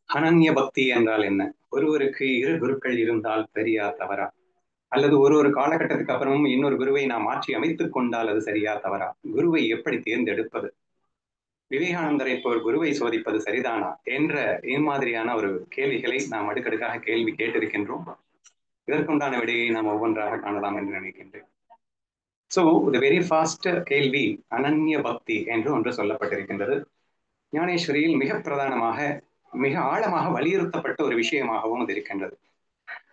அனன்ய பக்தி என்றால் என்ன? ஒருவருக்கு இரு குருக்கள் இருந்தால் சரியா தவறா? அல்லது ஒரு ஒரு காலகட்டத்துக்கு அப்புறமும் இன்னொரு குருவை நாம் மாற்றி அமைத்துக் கொண்டால் அது சரியா தவறா? குருவை எப்படி தேர்ந்தெடுப்பது? விவேகானந்தரை இப்போ ஒரு குருவை சோதிப்பது சரிதானா என்ற இம்மாதிரியான ஒரு கேள்விகளை நாம் அடுக்கடுக்காக கேள்வி கேட்டிருக்கின்றோம். இதற்குண்டான விடையை நாம் ஒவ்வொன்றாக காணலாம் என்று நினைக்கின்றேன். சோ த வெரி ஃபாஸ்ட் கேள்வி அனன்ய பக்தி என்று ஒன்று சொல்லப்பட்டிருக்கின்றது. ஞானேஸ்வரியில் மிக பிரதானமாக மிக ஆழமாக வலியுறுத்தப்பட்ட ஒரு விஷயமாகவும் அது இருக்கின்றது.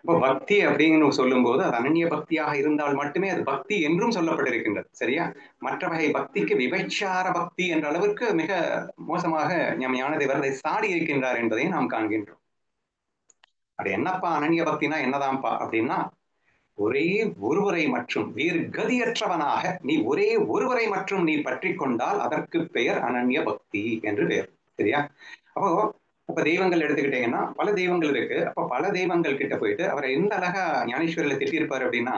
இப்போ பக்தி அப்படின்னு சொல்லும் போது அது அனன்ய பக்தியாக இருந்தால் மட்டுமே அது பக்தி என்றும் சொல்லப்பட்டிருக்கின்றது. சரியா? மற்ற வகை பக்திக்கு விபச்சார பக்தி என்ற அளவிற்கு மிக மோசமாக ஞான ஞானதேவர் அதை சாடி இருக்கின்றார் என்பதை நாம் காண்கின்றோம். அது என்னப்பா அனன்ய பக்தினா என்னதான்ப்பா அப்படின்னா, ஒரே ஒருவரை மற்றும் வேறு கதியற்றவனாக நீ ஒரே ஒருவரை மற்றும் நீ பற்றி கொண்டால் அதற்கு பெயர் அனன்ய பக்தி என்று பெயர். சரியா? அப்போ இப்ப தெய்வங்கள் எடுத்துக்கிட்டீங்கன்னா பல தெய்வங்கள் இருக்கு. அப்ப பல தெய்வங்கள் கிட்ட போயிட்டு அவரை எந்த அழகா ஞானேஸ்வரியில திட்டியிருப்பாரு அப்படின்னா,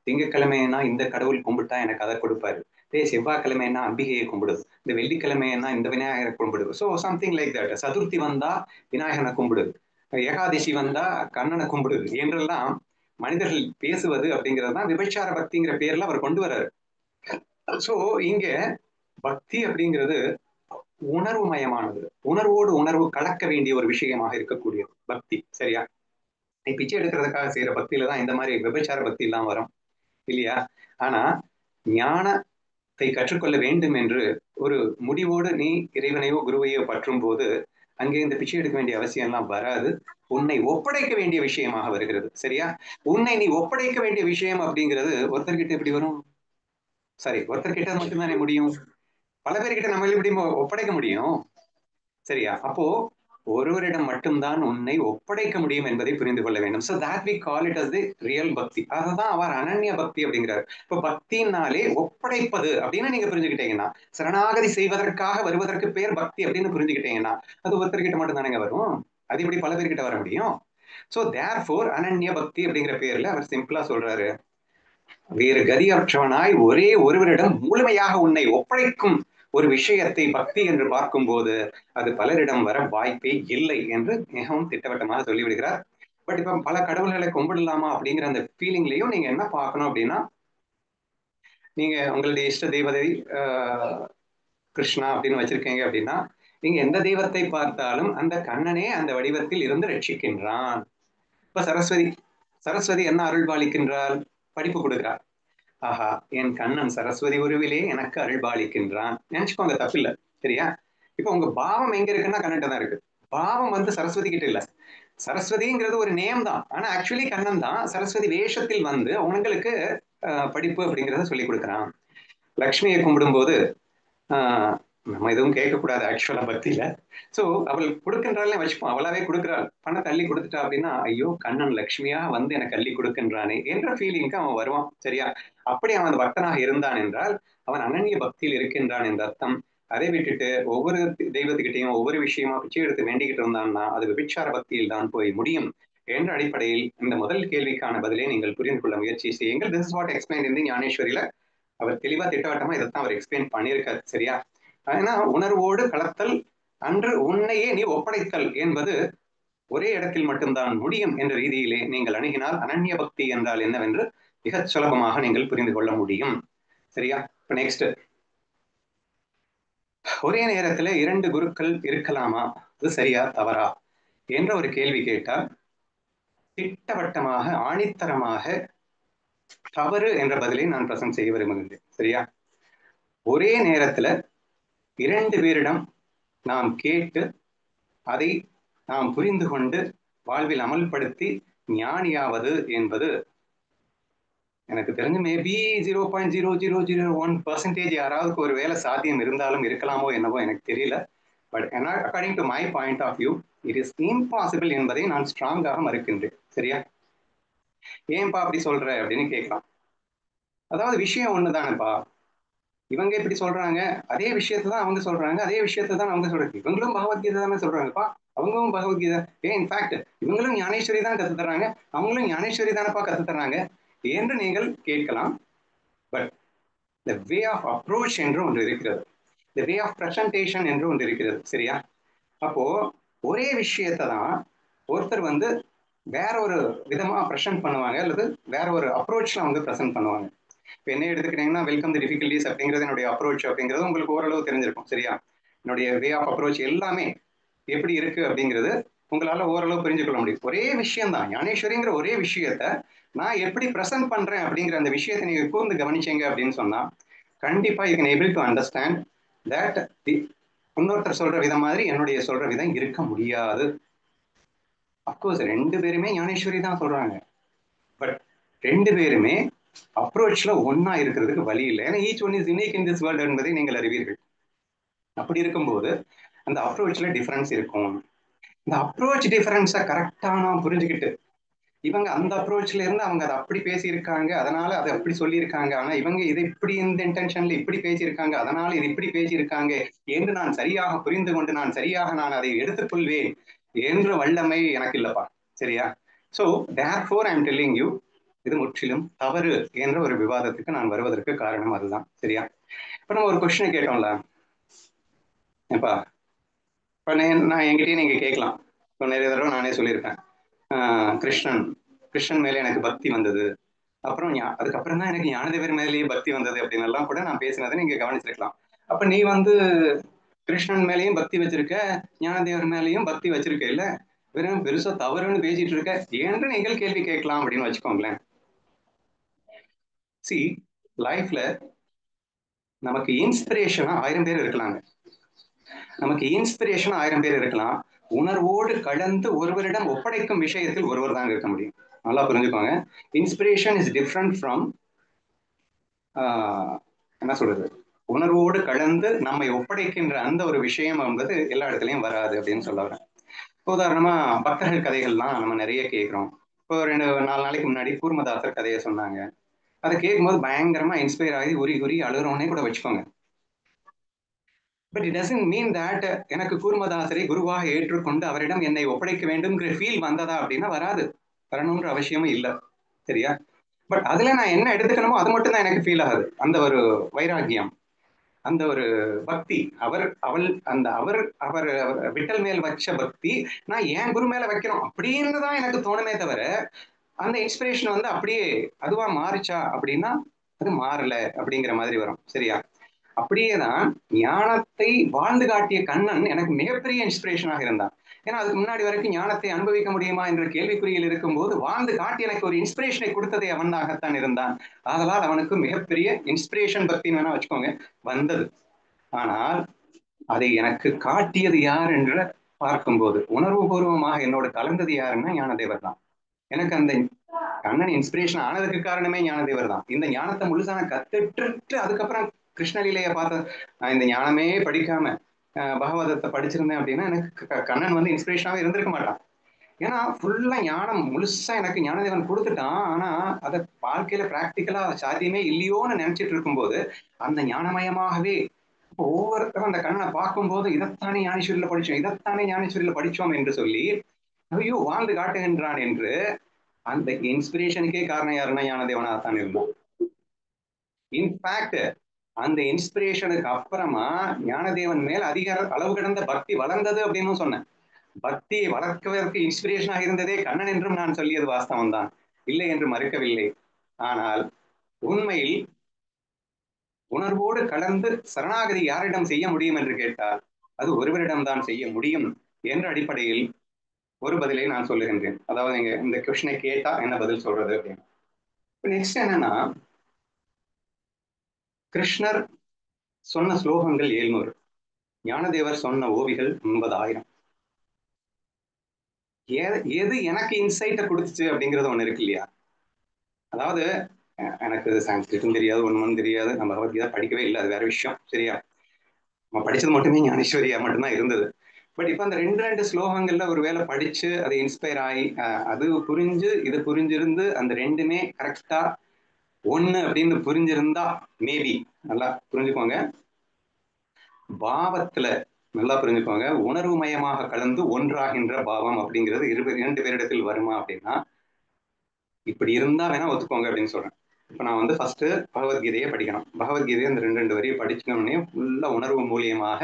திங்கட்கிழமைன்னா இந்த கடவுள் கும்பிட்டா எனக்கு அதை கொடுப்பாரு. செவ்வாய்க்கிழமைன்னா அம்பிகையை கும்பிடு, இந்த வெள்ளிக்கிழமைன்னா இந்த விநாயகரை கும்பிடு. So something like that. Chaturthi வந்தா விநாயகனை கும்பிடு, ஏகாதசி வந்தா கண்ணனை கும்பிடு என்றெல்லாம் மனிதர்கள் பேசுவது அப்படிங்கிறது தான் விபச்சார பக்திங்கிற பேர்ல அவர் கொண்டு வர்றாரு. சோ இங்க பக்தி அப்படிங்கிறது உணர்வு மயமானது, உணர்வோடு உணர்வு கலக்க வேண்டிய ஒரு விஷயமாக இருக்கக்கூடியது பக்தி. சரியா? நீ பிச்சை எடுக்கிறதுக்காக செய்யற பக்தியில தான் இந்த மாதிரி விபச்சார பக்தி எல்லாம் வரும் இல்லையா? ஆனா ஞானத்தை கற்றுக்கொள்ள வேண்டும் என்று ஒரு முடிவோடு நீ இறைவனையோ குருவையோ பற்றும் போது அங்கே இந்த பிச்சை எடுக்க வேண்டிய அவசியம் எல்லாம் வராது. உன்னை ஒப்படைக்க வேண்டிய விஷயமாக வருகிறது. சரியா? உன்னை நீ ஒப்படைக்க வேண்டிய விஷயம் அப்படிங்கிறது ஒருத்தர்கிட்ட எப்படி வரும்? சரி, ஒருத்தர்கிட்ட மட்டும்தானே முடியும். பல பேர்கிட்ட நம்ம எப்படி ஒப்படைக்க முடியும்? சரியா? அப்போ ஒருவரிடம் மட்டும்தான் உன்னை ஒப்படைக்க முடியும் என்பதை புரிந்து கொள்ள வேண்டும். So that we call it as the real பக்தி. அதுதான் அவர் அனன்ய பக்தி அப்படிங்கிறார். இப்ப பக்தினாலே ஒப்படைப்பது அப்படின்னு நீங்க புரிஞ்சுக்கிட்டீங்கன்னா, சரணாகதி செய்வதற்காக வருவதற்கு பேர் பக்தி அப்படின்னு புரிஞ்சுக்கிட்டீங்கன்னா, அது ஒருத்தர்கிட்ட மட்டும் தானேங்க வரும். அது இப்படி பல பேர்கிட்ட வர முடியும். சோ தேர்ஃபோர் அனன்ய பக்தி அப்படிங்கிற பேர்ல அவர் சிம்பிளா சொல்றாரு, வேறு கதியற்றவனாய் ஒரே ஒருவரிடம் முழுமையாக உன்னை ஒப்படைக்கும் ஒரு விஷயத்தை பக்தி என்று பார்க்கும்போது அது பலரிடம் வர வாய்ப்பே இல்லை என்று மிகவும் திட்டவட்டமாக சொல்லிவிடுகிறார். பட் இப்ப பல கடவுள்களை கும்பிடலாமா அப்படிங்கிற அந்த ஃபீலிங்லயும் நீங்க என்ன பார்க்கணும் அப்படின்னா, நீங்க உங்களுடைய இஷ்ட தெய்வதை கிருஷ்ணா அப்படின்னு வச்சிருக்கீங்க அப்படின்னா, நீங்க எந்த தெய்வத்தை பார்த்தாலும் அந்த கண்ணனே அந்த வடிவத்தில் இருந்து ரட்சிக்கின்றான். இப்ப சரஸ்வதி, சரஸ்வதி என்ன அருள் பாலிக்கின்றாள்? படிப்பு கொடுக்கிறார். ஆஹா, என் கண்ணன் சரஸ்வதி உருவிலே எனக்கு அருள்பாலிக்கின்றான் நினைச்சுக்கோங்க, தப்பில்லை. சரியா? இப்ப உங்க பாவம் எங்க இருக்குன்னா கண்ணன்ட்ட தான் இருக்கு. பாவம் வந்து சரஸ்வதி கிட்ட இல்ல. சரஸ்வதிங்கிறது ஒரு நேம் தான், ஆனா ஆக்சுவலி கண்ணன் தான் சரஸ்வதி வேஷத்தில் வந்து உங்களுக்கு படிப்பு அப்படிங்கிறத சொல்லி கொடுக்குறான். லக்ஷ்மியை கும்பிடும் போது நம்ம எதுவும் கேட்கக்கூடாது ஆக்சுவலா பக்தியில. சோ அவள் கொடுக்கின்றாள்னே வச்சுப்போம், அவளாவே கொடுக்குறாள். பணத்தை அள்ளி கொடுத்துட்டா அப்படின்னா, ஐயோ கண்ணன் லக்ஷ்மியா வந்து எனக்கு அள்ளி கொடுக்கின்றானே என்ற ஃபீலிங்க்கு அவன் வருவான். சரியா? அப்படி அவன் பக்தனாக இருந்தான் என்றால் அவன் அனன்ய பக்தியில் இருக்கின்றான் என்ற அர்த்தம். அதை விட்டுட்டு ஒவ்வொரு தெய்வத்துக்கிட்டையும் ஒவ்வொரு விஷயமா பிச்சை எடுத்து வேண்டிக்கிட்டு இருந்தான்னா அது விபிச்சார பக்தியில் தான் போய் முடியும் என்ற அடிப்படையில் இந்த முதல் கேள்விக்கான பதிலை நீங்கள் புரிந்து கொள்ள முயற்சி செய்யுங்கள். This is what explain in the ஞானேஸ்வரியில. அவர் தெளிவா திட்டவட்டமா இதைத்தான் அவர் எக்ஸ்பிளைன் பண்ணியிருக்காரு. சரியா? ஏன்னா உணர்வோடு கலத்தல் அன்று உன்னையே நீ ஒப்படைத்தல் என்பது ஒரே இடத்தில் மட்டும்தான் முடியும் என்ற ரீதியிலே நீங்கள் அணுகினால் அனன்ய பக்தி என்றால் என்னவென்று மிக சுலபமாக நீங்கள் புரிந்து கொள்ள முடியும். சரியா? இப்ப நெக்ஸ்ட், ஒரே நேரத்துல 2 குருக்கள் இருக்கலாமா, அது சரியா தவறா என்ற ஒரு கேள்வி கேட்டால் திட்டவட்டமாக ஆணித்தரமாக தவறு என்ற பதிலை நான் பிரசன்ட் செய்ய விரும்புகின்றேன். சரியா? ஒரே நேரத்துல 2 பேரிடம் நாம் கேட்டு அதை நாம் புரிந்து கொண்டு வாழ்வில் அமல்படுத்தி ஞானியாவது என்பது எனக்கு தெரிஞ்சு மேபி 0.0001% யாராவதுக்கு ஒரு வேலை சாத்தியம் இருந்தாலும் இருக்கலாமோ என்னவோ எனக்கு தெரியல. But according to my point of view it is impossible என்பதை நான் ஸ்ட்ராங்காக மறுக்கின்றேன். சரியா? ஏன்பா அப்படி சொல்ற அப்படின்னு கேட்கலாம். அதாவது விஷயம் ஒண்ணுதானேப்பா, இவங்க எப்படி சொல்றாங்க அதே விஷயத்தை தான் அவங்க சொல்றாங்க, அதே விஷயத்தை தான் அவங்க சொல்றாங்க. இவங்களும் பகவத்கீதை தானே சொல்றாங்கப்பா, அவங்களும் பகவத்கீதை. இன்ஃபேக்ட் இவங்களும் ஞானேஸ்வரி தான் கத்து தர்றாங்க, அவங்களும் ஞானேஸ்வரி தானப்பா கத்து தர்றாங்க என்று நீங்கள் கேட்கலாம். But the way of approach என்று ஒன்று இருக்கிறது, த வே ஆஃப் பிரசன்டேஷன் என்று ஒன்று இருக்கிறது. சரியா? அப்போ ஒரே விஷயத்தை தான் ஒருத்தர் வந்து வேற ஒரு விதமா ப்ரெசென்ட் பண்ணுவாங்க, அல்லது வேற ஒரு அப்ரோச்ல வந்து ப்ரெசென்ட் பண்ணுவாங்க. இப்போ என்ன எடுத்துக்கிட்டீங்கன்னா, வெல்கம் தி டிஃபிகல்டிஸ் அப்படிங்கிறது என்னுடைய அப்ரோச் அப்படிங்கிறது உங்களுக்கு ஓரளவு தெரிஞ்சிருக்கும், சரியா? என்னுடைய வே ஆஃப் அப்ரோச் எல்லாமே எப்படி இருக்கு அப்படிங்கிறது உங்களால ஓரளவு புரிஞ்சு கொள்ள முடியும். ஒரே விஷயம் தான், ஞானேஸ்வரிங்கிற ஒரே விஷயத்த நான் எப்படி ப்ரெசென்ட் பண்றேன் அப்படிங்கிற அந்த விஷயத்தை நீங்க கூர்ந்து கவனிச்சீங்க அப்படின்னு சொன்னா, கண்டிப்பா you can able to understand that இன்னொருத்தர் சொல்ற விதம் மாதிரி என்னுடைய சொல்ற விதம் இருக்க முடியாது. அப்கோர்ஸ் ரெண்டு பேருமே ஞானேஸ்வரி தான் சொல்றாங்க, பட் ரெண்டு பேருமே அப்ரோச்ல ஒன்னா இருக்கிறதுக்கு வழி இல்லை. ஏன்னா each one is unique in this world என்பதை நீங்கள் அறிவீர்கள். அப்படி இருக்கும்போது அந்த அப்ரோச்ல டிஃபரன்ஸ் இருக்கும். இந்த அப்ரோச் டிஃபரன்ஸை கரெக்டா நான் புரிஞ்சுக்கிட்டு, இவங்க அந்த அப்ரோச்ல இருந்து அவங்க அதை அப்படி பேசியிருக்காங்க, அதனால அதை அப்படி சொல்லியிருக்காங்க, ஆனா இவங்க இதை இப்படி இந்த இன்டென்ஷன்ல இப்படி பேசியிருக்காங்க, அதனால இது இப்படி பேசியிருக்காங்க என்று நான் சரியாக புரிந்து கொண்டு நான் அதை எடுத்துக்கொள்வேன் என்ற வல்லமை எனக்கு இல்லப்பா, சரியா? So therefore I am telling you, இது முற்றிலும் தவறு என்ற ஒரு விவாதத்துக்கு நான் வருவதற்கு காரணம் அதுதான், சரியா? இப்ப நம்ம ஒரு கொஸ்டினை கேட்டோம்ல, எப்பா இப்ப நான் என்கிட்டயே நீங்க கேட்கலாம், இப்போ நிறைய தடவை நானே சொல்லியிருக்கேன், கிருஷ்ணன் கிருஷ்ணன் மேல எனக்கு பக்தி வந்தது, அப்புறம் அதுக்கப்புறம் தான் எனக்கு ஞானதேவர் மேலேயே பக்தி வந்தது அப்படின்னு எல்லாம் கூட நான் பேசினதை நீங்க கவனிச்சிருக்கலாம். அப்ப நீ வந்து கிருஷ்ணன் மேலேயும் பக்தி வச்சிருக்க, ஞானதேவர் மேலேயும் பக்தி வச்சிருக்க, இல்ல வெறும் பெருசா தவறுன்னு பேசிட்டு இருக்க என்று நீங்கள் கேள்வி கேட்கலாம் அப்படின்னு வச்சுக்கோங்களேன். சி, லைஃப்ல நமக்கு இன்ஸ்பிரேஷனா 1000 பேர் இருக்கலாங்க. நமக்கு இன்ஸ்பிரேஷன் 1000 பேர் இருக்கலாம். உணர்வோடு கலந்து ஒருவரிடம் ஒப்படைக்கும் விஷயத்தில் ஒருவர் தான் இருக்க முடியும். நல்லா புரிஞ்சுக்கோங்க. இன்ஸ்பிரேஷன் இஸ் டிஃப்ரெண்ட் ஃப்ரம், என்ன சொல்றது, உணர்வோடு கலந்து நம்மை ஒப்படைக்கின்ற அந்த ஒரு விஷயம் என்பது எல்லா இடத்துலையும் வராது அப்படின்னு சொல்ல வரேன். உதாரணமா பக்தர்கள் கதைகள்லாம் நம்ம நிறைய கேட்கிறோம். இப்போ 4 நாளைக்கு முன்னாடி கூர்மதாசர் கதையை சொன்னாங்க. அதை கேட்கும்போது பயங்கரமா இன்ஸ்பயர் ஆகி உரி உரி அழுகிறவனே கூட வச்சுக்கோங்க. But it doesn't mean that எனக்கு கூர்மதாசரை குருவாக ஏற்றுக்கொண்டு அவரிடம் என்னை ஒப்படைக்க வேண்டும்ங்கிற ஃபீல் வந்ததா அப்படின்னா வராது, வரணுன்ற அவசியமும் இல்லை, சரியா? பட் அதுல நான் என்ன எடுத்துக்கணுமோ அது மட்டும் தான் எனக்கு ஃபீல் ஆகுது. அந்த ஒரு வைராக்கியம், அந்த ஒரு பக்தி, அவர் அவள் அந்த அவர் அவர் விட்டல் மேல் வச்ச பக்தி நான் என் குரு மேல வைக்கணும் அப்படின்னு தான் எனக்கு தோணுமே தவிர, அந்த இன்ஸ்பிரேஷன் வந்து அப்படியே அதுவா மாறிச்சா அப்படின்னா அது மாறல அப்படிங்கிற மாதிரி வரும், சரியா? அப்படியேதான் ஞானத்தை வாழ்ந்து காட்டிய கண்ணன் எனக்கு மிகப்பெரிய இன்ஸ்பிரேஷனாக இருந்தான். ஏன்னா அதுக்கு முன்னாடி வரைக்கும் ஞானத்தை அனுபவிக்க முடியுமா என்ற கேள்விக்குறியில் இருக்கும்போது வாழ்ந்து காட்டி எனக்கு ஒரு இன்ஸ்பிரேஷனை கொடுத்ததே அவனாகத்தான் இருந்தான். ஆதலால் அவனுக்கு மிகப்பெரிய இன்ஸ்பிரேஷன் பக்தின்னு வேணா வச்சுக்கோங்க வந்தது. ஆனால் அதை எனக்கு காட்டியது யார் என்று பார்க்கும்போது உணர்வுபூர்வமாக என்னோட கலந்தது யாருன்னா ஞானதேவர் தான். எனக்கு அந்த கண்ணன் இன்ஸ்பிரேஷன் ஆனதுக்கு காரணமே ஞானதேவர் தான். இந்த ஞானத்தை முழுசா நான் கத்துட்டு அதுக்கப்புறம் கிருஷ்ணலீலையை பார்த்த, நான் இந்த ஞானமே படிக்காம பகவதத்தை படிச்சிருந்தேன் அப்படின்னா எனக்கு கண்ணன் வந்து இன்ஸ்பிரேஷனாவே இருந்திருக்க மாட்டான். ஏன்னா ஃபுல்லா ஞானம் முழுசா எனக்கு ஞானதேவன் கொடுத்துட்டான். ஆனா அதை வாழ்க்கையில பிராக்டிக்கலா சாத்தியமே இல்லையோன்னு நினைச்சிட்டு இருக்கும்போது அந்த ஞானமயமாகவே ஒவ்வொருத்தரும் அந்த கண்ணனை பார்க்கும்போது இதைத்தானே ஞானேஸ்வரியில படிச்சோம், இதைத்தானே ஞானேஸ்வரியில படிச்சோம் என்று சொல்லி ஐயோ வாழ்ந்து காட்டுகின்றான் என்று அந்த இன்ஸ்பிரேஷனுக்கே காரணம் யாருன்னா ஞானதேவனாக தான் இருந்தான். இன்ஃபேக்ட் அந்த இன்ஸ்பிரேஷனுக்கு அப்புறமா ஞானதேவன் மேல் அதிக அளவு கடந்த பக்தி வளர்ந்தது அப்படின்னு சொன்னேன். பக்தியை வளர்க்கதற்கு இன்ஸ்பிரேஷனாக இருந்ததே கண்ணன் என்றும் நான் சொல்லியது வாஸ்தவம் தான், இல்லை என்று மறுக்கவில்லை. ஆனால் உண்மையில் உணர்வோடு கலந்து சரணாகதி யாரிடம் செய்ய முடியும் என்று கேட்டால் அது ஒருவரிடம் தான் செய்ய முடியும் என்ற அடிப்படையில் ஒரு பதிலை நான் சொல்லுகின்றேன். அதாவது நீங்க இந்த கொஸ்டினை கேட்டா என்ன பதில் சொல்றது அப்படின்னு. நெக்ஸ்ட் என்னன்னா, கிருஷ்ணர் சொன்ன ஸ்லோகங்கள் 700, ஞானதேவர் சொன்ன ஓவிகள் 9,000. எது எனக்கு இன்சைட்டை கொடுத்துச்சு அப்படிங்கிறது ஒண்ணு இருக்கு இல்லையா? அதாவது எனக்கு சான்ஸ்கிரிட்டும் தெரியாது, ஒண்ணும் தெரியாது, நம்ம பகவத்கீதா படிக்கவே இல்லை, அது வேற விஷயம், சரியா? நம்ம படிச்சது மட்டுமே ஞானேஸ்வரியா மட்டும்தான் இருந்தது. பட் இப்ப அந்த ரெண்டு ஸ்லோகங்கள்ல ஒரு வேலை படிச்சு அது இன்ஸ்பயர் ஆகி அது புரிஞ்சு இது புரிஞ்சிருந்து அந்த ரெண்டுமே கரெக்டா ஒண்ணு அப்படின்னு புரிஞ்சிருந்தா மேபி, நல்லா புரிஞ்சுக்கோங்க, பாவத்துல நல்லா புரிஞ்சுக்கோங்க, உணர்வு மயமாக கலந்து ஒன்றாகின்ற பாவம் அப்படிங்கிறது 2 பேரிடத்தில் வருமா அப்படின்னா இப்படி இருந்தா வேணா ஒத்துக்கோங்க அப்படின்னு சொல்றேன். இப்ப நான் வந்து ஃபர்ஸ்ட் பகவத்கீதையை படிக்கணும். பகவத்கீதையை அந்த ரெண்டு வரியை படிச்சுனோடனே ஃபுல்லா உணர்வு மூலியமாக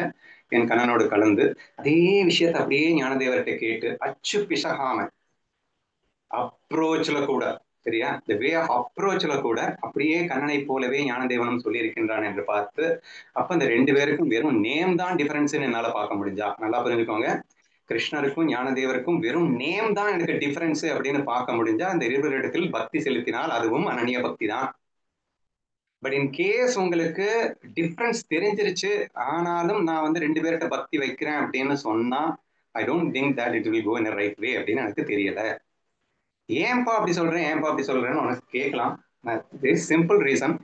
என் கண்ணனோடு கலந்து அதே விஷயத்தை அப்படியே ஞானதேவர்கிட்ட கேட்டு அச்சு பிசகாம அப்ரோச்ல கூட, சரியா, இந்த வே ஆஃப் அப்ரோச்ல கூட அப்படியே கண்ணனை போலவே ஞானதேவனும் சொல்லி இருக்கின்றான் என்று பார்த்து, அப்ப இந்த ரெண்டு பேருக்கும் வெறும் நேம் தான் டிஃபரன்ஸ் என்னால பார்க்க முடிஞ்சா. நல்லா புரிஞ்சுக்கோங்க. கிருஷ்ணருக்கும் ஞானதேவருக்கும் வெறும் நேம் தான் எனக்கு டிஃபரன்ஸ் அப்படின்னு பார்க்க முடிஞ்சா அந்த இருவரிடத்தில் பக்தி செலுத்தினால் அதுவும் அனன்ய பக்தி தான். பட் இன் கேஸ் உங்களுக்கு டிஃபரன்ஸ் தெரிஞ்சிருச்சு, ஆனாலும் நான் வந்து ரெண்டு பேர்கிட்ட பக்தி வைக்கிறேன் அப்படின்னு சொன்னா, I don't think that it will go in right way அப்படின்னு எனக்கு தெரியல. ஏன்பா அப்படி சொல்றேன், ஏன்பா அப்படி சொல்றேன்னு உனக்கு கேட்கலாம். சிம்பிள் ரீசன்,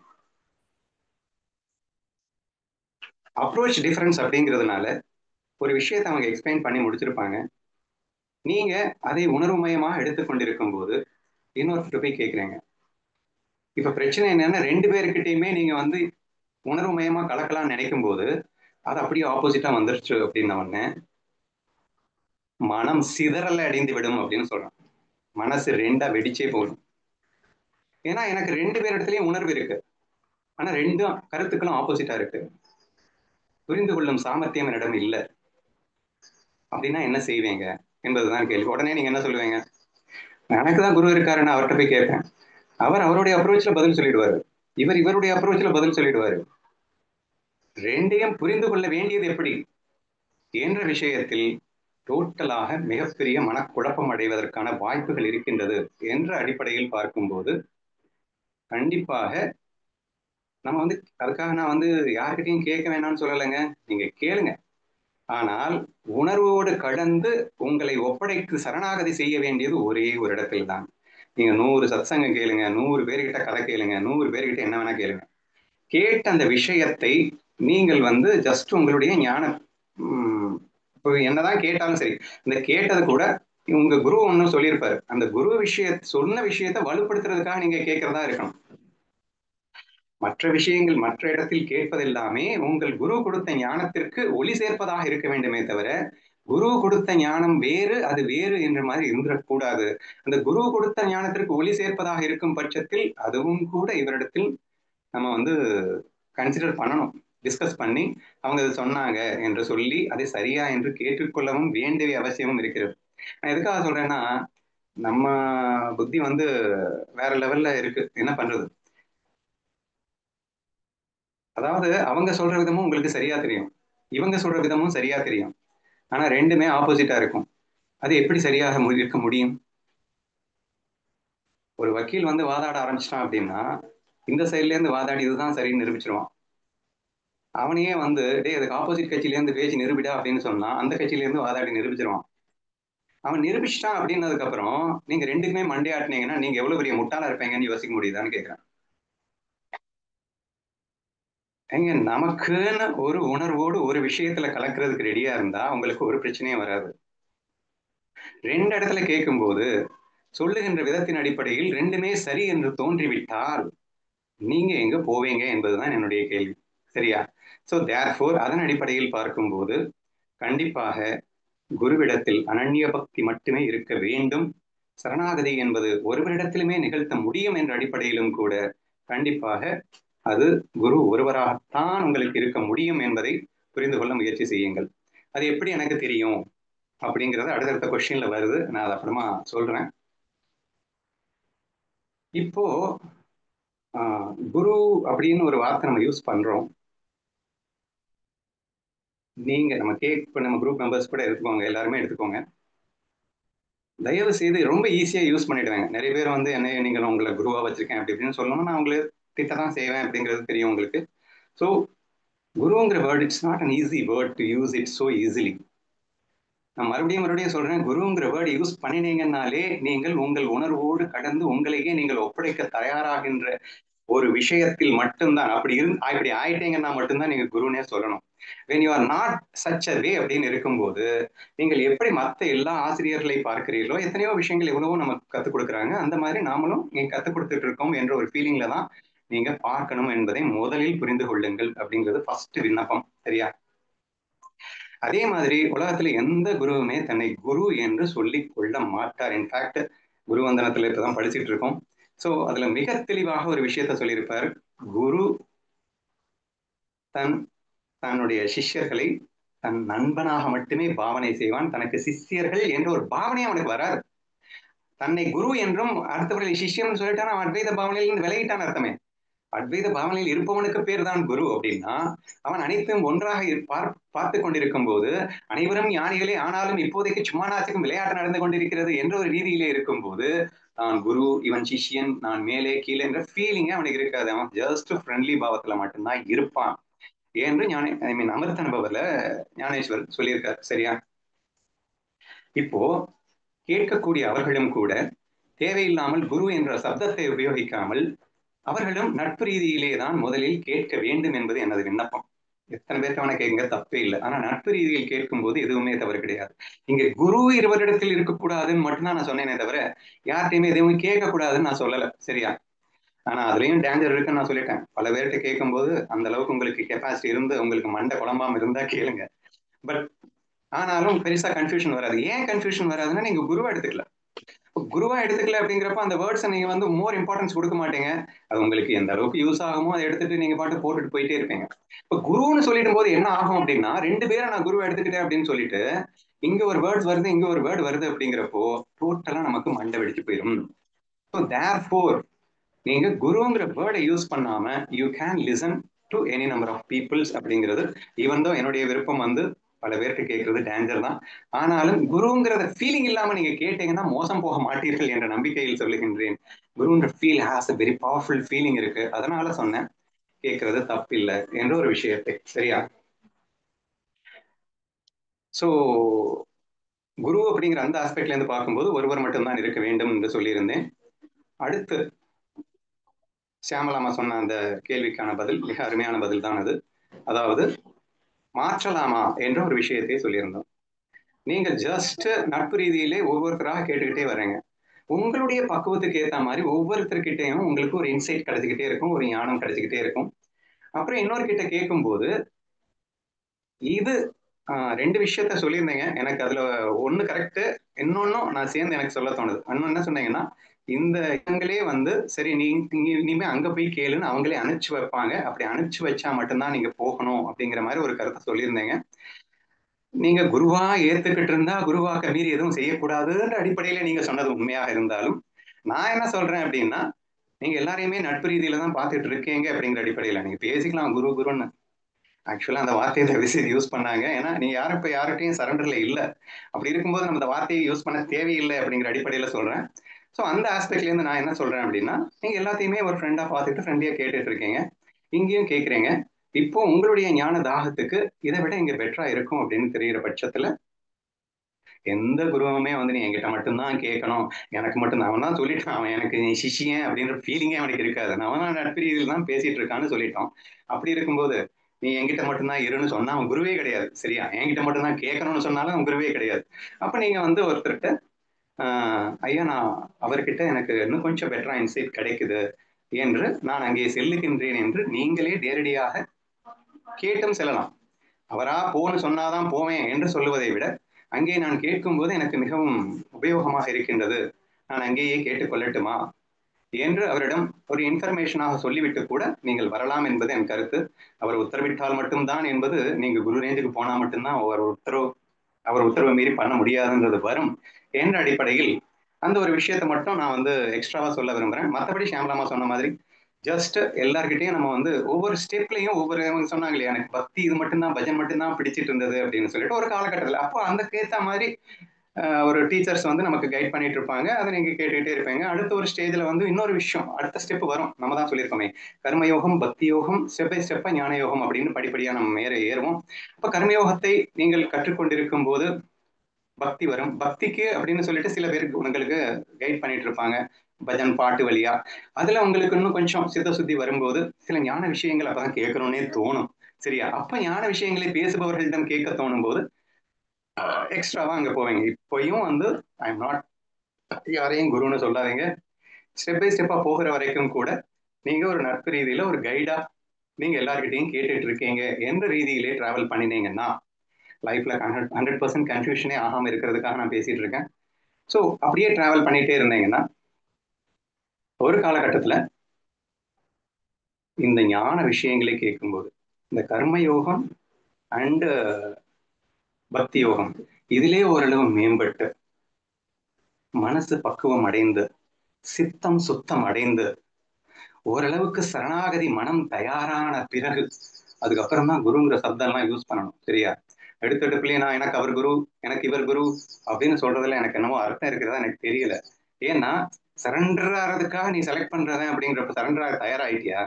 அப்ரோச் டிஃபரன்ஸ் அப்படிங்கிறதுனால ஒரு விஷயத்தை அவங்க எக்ஸ்பிளைன் பண்ணி முடிச்சிருப்பாங்க. நீங்க அதை உணர்வுமயமா எடுத்துக்கொண்டிருக்கும் போது இன்னொருத்தர் போய் கேட்குறீங்க. இப்ப பிரச்சனை என்னன்னா ரெண்டு பேருக்கிட்டையுமே நீங்க வந்து உணர்வுமயமா கலக்கலாம்னு நினைக்கும் போது அது அப்படியே ஆப்போசிட்டா வந்துருச்சு அப்படின்ன உடனே மனம் சிதறல அடைந்து விடும் அப்படின்னு சொல்றேன். மனசு ரெண்டா வெடிச்சே போடும். ஏன்னா எனக்கு ரெண்டு பேர் இடத்துலயும் உணர்வு இருக்கு, ஆனா ரெண்டும் கருத்துக்களும் ஆப்போசிட்டா இருக்கு. புரிந்து கொள்ளும் சாமர்த்தியம் என்னிடம் இல்லை. அப்படின்னா என்ன செய்வீங்க என்பதுதான் கேள்வி. உடனே நீங்க என்ன சொல்லுவீங்க? எனக்கு தான் குரு இருக்காரு, நான் அவர்கிட்ட போய் கேட்பேன். அவர் அவருடைய அப்ரோச்ல பதில் சொல்லிடுவாரு, இவர் இவருடைய அப்ரோச்ல பதில் சொல்லிடுவாரு. ரெண்டையும் புரிந்து கொள்ள வேண்டியது எப்படி என்ற விஷயத்தில் டோட்டலாக மிகப்பெரிய மனக்குழப்பம் அடைவதற்கான வாய்ப்புகள் இருக்கின்றது என்ற அடிப்படையில் பார்க்கும்போது கண்டிப்பாக நம்ம வந்து, அதுக்காக நான் வந்து யார்கிட்டையும் கேட்க வேணாம்னு சொல்லலைங்க, நீங்க கேளுங்க. ஆனால் உணர்வோடு கடந்து உங்களை ஒப்படைத்து சரணாகதி செய்ய வேண்டியது ஒரே ஒரு இடத்தில் தான். நீங்க 100 சத்சங்கம் கேளுங்க, 100 பேர்கிட்ட கதை கேளுங்க, 100 பேர்கிட்ட என்ன வேணா கேளுங்க. கேட்ட அந்த விஷயத்தை நீங்கள் வந்து ஜஸ்ட் உங்களுடைய ஞான இப்போ என்னதான் கேட்டாலும் சரி, இந்த கேட்டது கூட உங்க குரு ஒன்னும் சொல்லியிருப்பாரு, அந்த குரு சொன்ன விஷயத்தை வலுப்படுத்துறதுக்காக நீங்க கேட்கறதா இருக்கணும். மற்ற விஷயங்கள் மற்ற இடத்தில் கேட்பதெல்லாமே உங்கள் குரு கொடுத்த ஞானத்திற்கு ஒளி சேர்ப்பதாக இருக்க வேண்டுமே தவிர குரு கொடுத்த ஞானம் வேறு அது வேறு என்ற மாதிரி இருந்துடக்கூடாது. அந்த குரு கொடுத்த ஞானத்திற்கு ஒளி சேர்ப்பதாக இருக்கும் பட்சத்தில் அதுவும் கூட இவரிடத்தில் நம்ம வந்து கன்சிடர் பண்ணணும், டிஸ்கஸ் பண்ணி அவங்க அதை சொன்னாங்க என்று சொல்லி அதை சரியா என்று கேட்டுக்கொள்ளவும் வேண்டிய அவசியமும் இருக்கிறது. நான் எதுக்காக சொல்றேன்னா, நம்ம புத்தி வந்து வேற லெவல்ல இருக்கு, என்ன பண்றது. அதாவது அவங்க சொல்ற விதமும் உங்களுக்கு சரியா தெரியும், இவங்க சொல்ற விதமும் சரியா தெரியும், ஆனா ரெண்டுமே ஆப்போசிட்டா இருக்கும். அது எப்படி சரியாக இருக்க முடியும்? ஒரு வக்கீல் வந்து வாதாட ஆரம்பிச்சிட்டான் அப்படின்னா இந்த சைட்ல இருந்து வாதாடி இதுதான் சரின்னு நிரூபிச்சிருவான். அவனையே வந்து டே அதுக்கு ஆப்போசிட் கட்சியில இருந்து பேசி நிரூபிடா அப்படின்னு சொன்னா அந்த கட்சியில இருந்து வாதாடி நிரூபிச்சிருவான். அவன் நிரூபிச்சிட்டான் அப்படின்னதுக்கு அப்புறம் நீங்க ரெண்டுக்குமே மண்டையாட்டினீங்கன்னா நீங்க எவ்வளவு பெரிய முட்டாளா இருப்பீங்கன்னு யோசிக்க முடியுதான்னு கேட்கிறேன். ஏங்க, நமக்குன்னு ஒரு உணர்வோடு ஒரு விஷயத்துல கலக்கிறதுக்கு ரெடியா இருந்தா உங்களுக்கு ஒரு பிரச்சனையும் வராது. ரெண்டு இடத்துல கேட்கும்போது சொல்லுகின்ற விதத்தின் அடிப்படையில் ரெண்டுமே சரி என்று தோன்றிவிட்டால் நீங்க எங்க போவீங்க என்பதுதான் என்னுடைய கேள்வி, சரியா? சோ தேர்ஃபோர் அதன் அடிப்படையில் பார்க்கும்போது கண்டிப்பாக குருவிடத்தில் அனன்ய பக்தி மட்டுமே இருக்க வேண்டும். சரணாகதி என்பது ஒருவரிடத்திலுமே நிகழ்த்த முடியும் என்ற அடிப்படையிலும் கூட கண்டிப்பாக அது குரு ஒருவராகத்தான் உங்களுக்கு இருக்க முடியும் என்பதை புரிந்து கொள்ள முயற்சி செய்யுங்கள். அது எப்படி எனக்கு தெரியும் அப்படிங்கிறது அடுத்தடுத்த கொஸ்டின்ல வருது, நான் அதை அப்புறமா சொல்றேன். இப்போ குரு அப்படின்னு ஒரு வார்த்தை நம்ம யூஸ் பண்றோம். நீங்க நம்ம குரூப் மெம்பர்ஸ் கூட எடுத்துக்கோங்க, எல்லாருமே எடுத்துக்கோங்க. தயவு செய்து ரொம்ப ஈஸியா யூஸ் பண்ணிடுவாங்க. நிறைய பேர் வந்து என்ன நீங்கள் உங்களை குருவா வச்சிருக்கேன் அப்படி இப்படின்னு சொல்லணும், நான் உங்களை திட்டதான் செய்வேன் அப்படிங்கிறது தெரியும் உங்களுக்கு. ஸோ குருங்கிற word it's not an easy word to use it so easily. நான் மறுபடியும் சொல்றேன், குருங்கிற வேர்டு யூஸ் பண்ணினீங்கன்னாலே நீங்கள் உங்கள் உணர்வோடு கடந்து உங்களையே நீங்கள் ஒப்படைக்க தயாராகின்ற ஒரு விஷயத்தில் மட்டும்தான். இப்படி ஆயிட்டீங்கன்னா மட்டும்தான் நீங்க குருனே சொல்லணும். when you are not such a way அப்படின்னு இருக்கும்போது நீங்கள் எப்படி மற்ற எல்லா ஆசிரியர்களை பார்க்கிறீர்களோ, எத்தனையோ விஷயங்கள் எவ்வளவோ நமக்கு கத்துக் கொடுக்குறாங்க, அந்த மாதிரி நாமளும் நீங்க கத்துக் கொடுத்துட்டு இருக்கோம் என்ற ஒரு ஃபீலிங்ல தான் நீங்க பார்க்கணும் என்பதை முதலில் புரிந்து கொள்ளுங்கள் அப்படிங்கிறது ஃபர்ஸ்ட் விண்ணப்பம், சரியா? அதே மாதிரி உலகத்துல எந்த குருவுமே தன்னை குரு என்று சொல்லிக் கொள்ள மாட்டார். இன்ஃபேக்ட் குரு வந்தனத்துல இப்பதான் படிச்சுட்டு இருக்கோம், சோ அதுல மிக தெளிவாக ஒரு விஷயத்த சொல்லியிருப்பார். குரு தன்னுடைய சிஷ்யர்களை தன் நண்பனாக மட்டுமே பாவனை செய்வான். தனக்கு சிஷ்யர்கள் என்ற ஒரு பாவனை அவனுக்கு வராது. தன்னை குரு என்றும் அடுத்தவர்களை சிஷ்யம் சொல்லிட்டான், அவன் அத்வைத பாவனையில் இருந்து விலகிட்டான் அர்த்தமே. அத்வைத பாவனையில் இருப்பவனுக்கு பேர் தான் குரு அப்படின்னா, அவன் அனைத்தும் ஒன்றாக பார்த்து கொண்டிருக்கும் போது, அனைவரும் ஞானிகளே, ஆனாலும் இப்போதைக்கு சும்மா நாச்சுக்கும் விளையாட்டு நடந்து கொண்டிருக்கிறது என்ற ஒரு ரீதியிலே இருக்கும் போது, தான் குரு, இவன் சிஷ்யன், நான் மேலே கீழே என்ற ஃபீலிங்கே அவனுக்கு இருக்காது. அவன் ஜஸ்ட் ஃப்ரெண்ட்லி பாவத்துல மட்டும்தான் இருப்பான் என்று அமிர்த அனுபவத்துல ஞானேஸ்வர் சொல்லியிருக்காரு. சரியா? இப்போ கேட்கக்கூடிய அவர்களும் கூட தேவையில்லாமல் குரு என்ற சப்தத்தை உபயோகிக்காமல் அவர்களும் நட்பு ரீதியிலே தான் முதலில் கேட்க வேண்டும் என்பது எனது விண்ணப்பம். எத்தனை பேருக்கு அவனை கேட்க தப்பே இல்லை. ஆனா நட்பு ரீதியில் கேட்கும் போது எதுவுமே தவறு கிடையாது. இங்க குரு இருவரிடத்தில் இருக்கக்கூடாதுன்னு மட்டும்தான் நான் சொன்னேனே தவிர யார்கிட்டையுமே எதுவும் கேட்கக்கூடாதுன்னு நான் சொல்லல. சரியா? ஆனா அதுலயும் டேஞ்சர் இருக்குன்னு நான் சொல்லிட்டேன். பல பேர்கிட்ட கேட்கும்போது அந்த அளவுக்கு உங்களுக்கு கெப்பாசிட்டி இருந்து உங்களுக்கு மண்டை குழம்பாம இருந்தா கேளுங்க. பட் ஆனாலும் பெருசா கன்ஃபியூஷன் வராது. ஏன் கன்ஃபியூஷன் வராதுன்னா நீங்க குருவா எடுத்துக்கல. குருவா எடுத்துக்கல அப்படிங்கிறப்ப அந்த வேர்ட்ஸை நீங்க வந்து மோர் இம்பார்ட்டன்ஸ் கொடுக்க மாட்டீங்க. அது உங்களுக்கு எந்த அளவுக்கு யூஸ் ஆகுமோ அதை எடுத்துட்டு நீங்க பாட்டு போட்டுட்டு போயிட்டே இருப்பீங்க. இப்ப குருன்னு சொல்லிடும் போது என்ன ஆகும் அப்படின்னா, ரெண்டு பேரும் நான் குருவை எடுத்துக்கிட்டேன் அப்படின்னு சொல்லிட்டு இங்க ஒரு வேர்ட்ஸ் வருது, இங்க ஒரு வேர்டு வருது அப்படிங்கிறப்போ டோட்டலா நமக்கு மண்டை வெடிச்சு போயிடும். ஸோ தேர்ஃபோர் நீங்க குருங்கிற வேர்டை யூஸ் பண்ணாம you can listen to any number of peoples அப்படிங்கிறது ஈவன் தான் என்னுடைய விருப்பம் வந்து பல பேருக்கு கேட்கறது டேஞ்சர் தான். ஆனாலும் குருங்கிறத ஃபீலிங் இல்லாம நீங்க கேட்டீங்கன்னா மோசம் போக மாட்டீர்கள் என்ற நம்பிக்கையில் சொல்லுகின்றேன். குருன்ற feel has a very powerful feeling இருக்கு. அதனால சொன்னேன் கேட்கறது தப்பு இல்லை என்ற ஒரு விஷயத்தை. சரியா? சோ குரு அப்படிங்கிற அந்த ஆஸ்பெக்ட்ல இருந்து பார்க்கும்போது ஒருவர் மட்டும்தான் இருக்க வேண்டும் என்று சொல்லியிருந்தேன். அடுத்து சியாமலாமா சொன்ன அந்த கேள்விக்கான பதில் மிக அருமையான பதில் தான் அது. அதாவது மாற்றலாமா என்ற ஒரு விஷயத்தை சொல்லியிருந்தோம். நீங்க ஜஸ்ட் நட்பு ரீதியிலே ஒவ்வொருத்தராக கேட்டுக்கிட்டே வரீங்க. உங்களுடைய பக்குவத்துக்கு ஏற்ற மாதிரி ஒவ்வொருத்தர்கிட்டையும் உங்களுக்கு ஒரு இன்சைட் கிடைச்சிக்கிட்டே இருக்கும், ஒரு ஞானம் கிடைச்சிக்கிட்டே இருக்கும். அப்புறம் இன்னொரு கிட்ட கேட்கும்போது இது ரெண்டு விஷயத்த சொல்லியிருந்தேங்க. எனக்கு அதுல ஒண்ணு கரெக்ட், இன்னொன்னும் நான் சேர்ந்து எனக்கு சொல்ல தோணுது. இன்னும் என்ன சொன்னீங்கன்னா, இந்த இடங்களே வந்து சரி இனிமே அங்க போய் கேளுன்னு அவங்களே அனுப்பிச்சு வைப்பாங்க. அப்படி அனுப்பிச்சு வச்சா மட்டும்தான் நீங்க போகணும் அப்படிங்கிற மாதிரி ஒரு கருத்தை சொல்லியிருந்தேங்க. நீங்க குருவா ஏத்துக்கிட்டு இருந்தா குருவாக்க மீறி எதுவும் செய்யக்கூடாதுன்ற அடிப்படையில நீங்க சொன்னது உண்மையாக இருந்தாலும், நான் என்ன சொல்றேன் அப்படின்னா, நீங்க எல்லாரையுமே நட்பு ரீதியில தான் பார்த்துட்டு இருக்கீங்க அப்படிங்கிற அடிப்படையில நீங்க பேசிக்கலாம் குரு குருன்னு. ஆக்சுவலா அந்த வார்த்தையை தயவு செய்து யூஸ் பண்ணாங்க. ஏன்னா நீங்க யாரும் இப்ப யார்கிட்டயும் சரண்டர்ல இல்ல. அப்படி இருக்கும்போது நம்ம இந்த வார்த்தையை யூஸ் பண்ண தேவையில்லை அப்படிங்கிற அடிப்படையில சொல்றேன். ஸோ அந்த ஆஸ்பெக்ட்ல இருந்து நான் என்ன சொல்றேன் அப்படின்னா, நீங்க எல்லாத்தையுமே ஒரு ஃப்ரெண்டா பார்த்துட்டு ஃப்ரெண்ட்லியா கேட்டுட்டு இருக்கீங்க. இங்கேயும் கேட்குறீங்க. இப்போ உங்களுடைய ஞான தாகத்துக்கு இதை விட இங்க பெட்டரா இருக்கும் அப்படின்னு தெரிகிற பட்சத்துல எந்த குருவுமே வந்து நீ என்கிட்ட மட்டும்தான் கேட்கணும், எனக்கு மட்டும் அவன் தான் சொல்லிட்டான், அவன் எனக்கு நீ சிஷியன் அப்படின்ற ஃபீலிங்கே அவனுக்கு இருக்காது. அவன் தான் நட்பு ரீதியில் தான் பேசிட்டு இருக்கான்னு சொல்லிட்டான். அப்படி இருக்கும்போது நீ என்கிட்ட மட்டும்தான் இருன்னு சொன்னா அவன் குருவே கிடையாது. சரியா? என்கிட்ட மட்டும்தான் கேட்கணும்னு சொன்னாலும் அவன் குருவே கிடையாது. அப்ப நீங்க வந்து ஒருத்தர்கிட்ட ஐயா நான் அவர்கிட்ட எனக்கு இன்னும் கொஞ்சம் பெட்டரா இன்சைட் கிடைக்குது என்று நான் அங்கே செல்லுகின்றேன் என்று நீங்களே நேரடியாக கேட்டும் செல்லலாம். அவரா போன்னு சொன்னாதான் போவேன் என்று சொல்லுவதை விட அங்கே நான் கேட்கும்போது எனக்கு மிகவும் உபயோகமாக இருக்கின்றது, நான் அங்கேயே கேட்டுக்கொள்ளட்டுமா என்று அவரிடம் ஒரு இன்ஃபர்மேஷனாக சொல்லிவிட்டு கூட நீங்கள் வரலாம் என்பது என் கருத்து. அவர் உத்தரவிட்டால் மட்டும்தான் என்பது நீங்க குரு ரேஞ்சுக்கு போனா மட்டும்தான் அவர் உத்தரவு மீறி பண்ண முடியாதுன்றது வரும் என்ற அடிப்படையில் அந்த ஒரு விஷயத்தை மட்டும் நான் வந்து எக்ஸ்ட்ராவா சொல்ல விரும்புறேன். மற்றபடி ஷியாமலாமா சொன்ன மாதிரி ஜஸ்ட் எல்லார்கிட்டையும் நம்ம வந்து ஒவ்வொரு ஸ்டெப்லையும் ஒவ்வொரு சொன்னாங்க இல்லையா, எனக்கு பக்தி இது மட்டும்தான் பஜன் மட்டும்தான் பிடிச்சிட்டு இருந்தது அப்படின்னு சொல்லிட்டு ஒரு காலகட்டத்தில் அப்போ அந்த கேத்த மாதிரி ஒரு டீச்சர்ஸ் வந்து நமக்கு கைட் பண்ணிட்டு இருப்பாங்க. அதை நீங்க கேட்டுக்கிட்டே இருப்பீங்க. அடுத்த ஒரு ஸ்டேஜ்ல வந்து இன்னொரு விஷயம் அடுத்த ஸ்டெப் வரும். நம்ம தான் சொல்லியிருக்கோமே கர்மயோகம், பக்தி யோகம், ஸ்டெப் பை ஸ்டெப்பா ஞான யோகம் அப்படின்னு படிப்படியா நம்ம மேலே ஏறுவோம். அப்ப கர்மயோகத்தை நீங்கள் கற்றுக்கொண்டிருக்கும் போது பக்தி வரும். பக்திக்கு அப்படின்னு சொல்லிட்டு சில பேருக்கு உங்களுக்கு கைட் பண்ணிட்டு இருப்பாங்க பஜன் பாட்டு வழியா. அதுல உங்களுக்கு இன்னும் கொஞ்சம் சித்த சுத்தி வரும்போது சில ஞான விஷயங்கள் அப்பதான் கேட்கணும்னே தோணும். சரியா? அப்ப ஞான விஷயங்களை பேசுபவர்களிடம் கேட்க தோணும் போது எக்ஸ்ட்ராவா அங்க போவீங்க. இப்பயும் வந்து ஐ எம் நாட் யாரையும் குருன்னு சொல்லாதீங்க. ஸ்டெப் பை ஸ்டெப்பா போகிற வரைக்கும் கூட நீங்க ஒரு நட்பு ரீதியில ஒரு கைடா நீங்க எல்லார்கிட்டையும் கேட்டுட்டு இருக்கீங்க என்ற ரீதியிலே டிராவல் பண்ணினீங்கன்னா லைஃப்ல 100% கன்ஃபியூஷனே ஆகாம இருக்கிறதுக்காக நான் பேசிட்டு இருக்கேன். ஸோ அப்படியே டிராவல் பண்ணிட்டே இருந்தீங்கன்னா ஒரு காலகட்டத்துல இந்த ஞான விஷயங்களை கேட்கும்போது இந்த கர்மயோகம் அண்ட் பக்தி யோகம் இதிலே ஓரளவு மேம்பட்டு மனசு பக்குவம் அடைந்து சித்தம் சுத்தம் அடைந்து ஓரளவுக்கு சரணாகதி மனம் தயாரான பிறகு அதுக்கப்புறம் தான் குருங்கிற சப்தம் எல்லாம் யூஸ் பண்ணணும். சரியா? எடுத்தெடுப்புலயே நான் எனக்கு அவர் குரு எனக்கு இவர் குரு அப்படின்னு சொல்றதுல எனக்கு என்னமோ அர்த்தம் இருக்கிறதா எனக்கு தெரியல. ஏன்னா சரண்டர் ஆகிறதுக்காக நீ செலக்ட் பண்றதன் அப்படிங்கிறப்ப சரண்டர் ஆக தயாராயிட்டியா?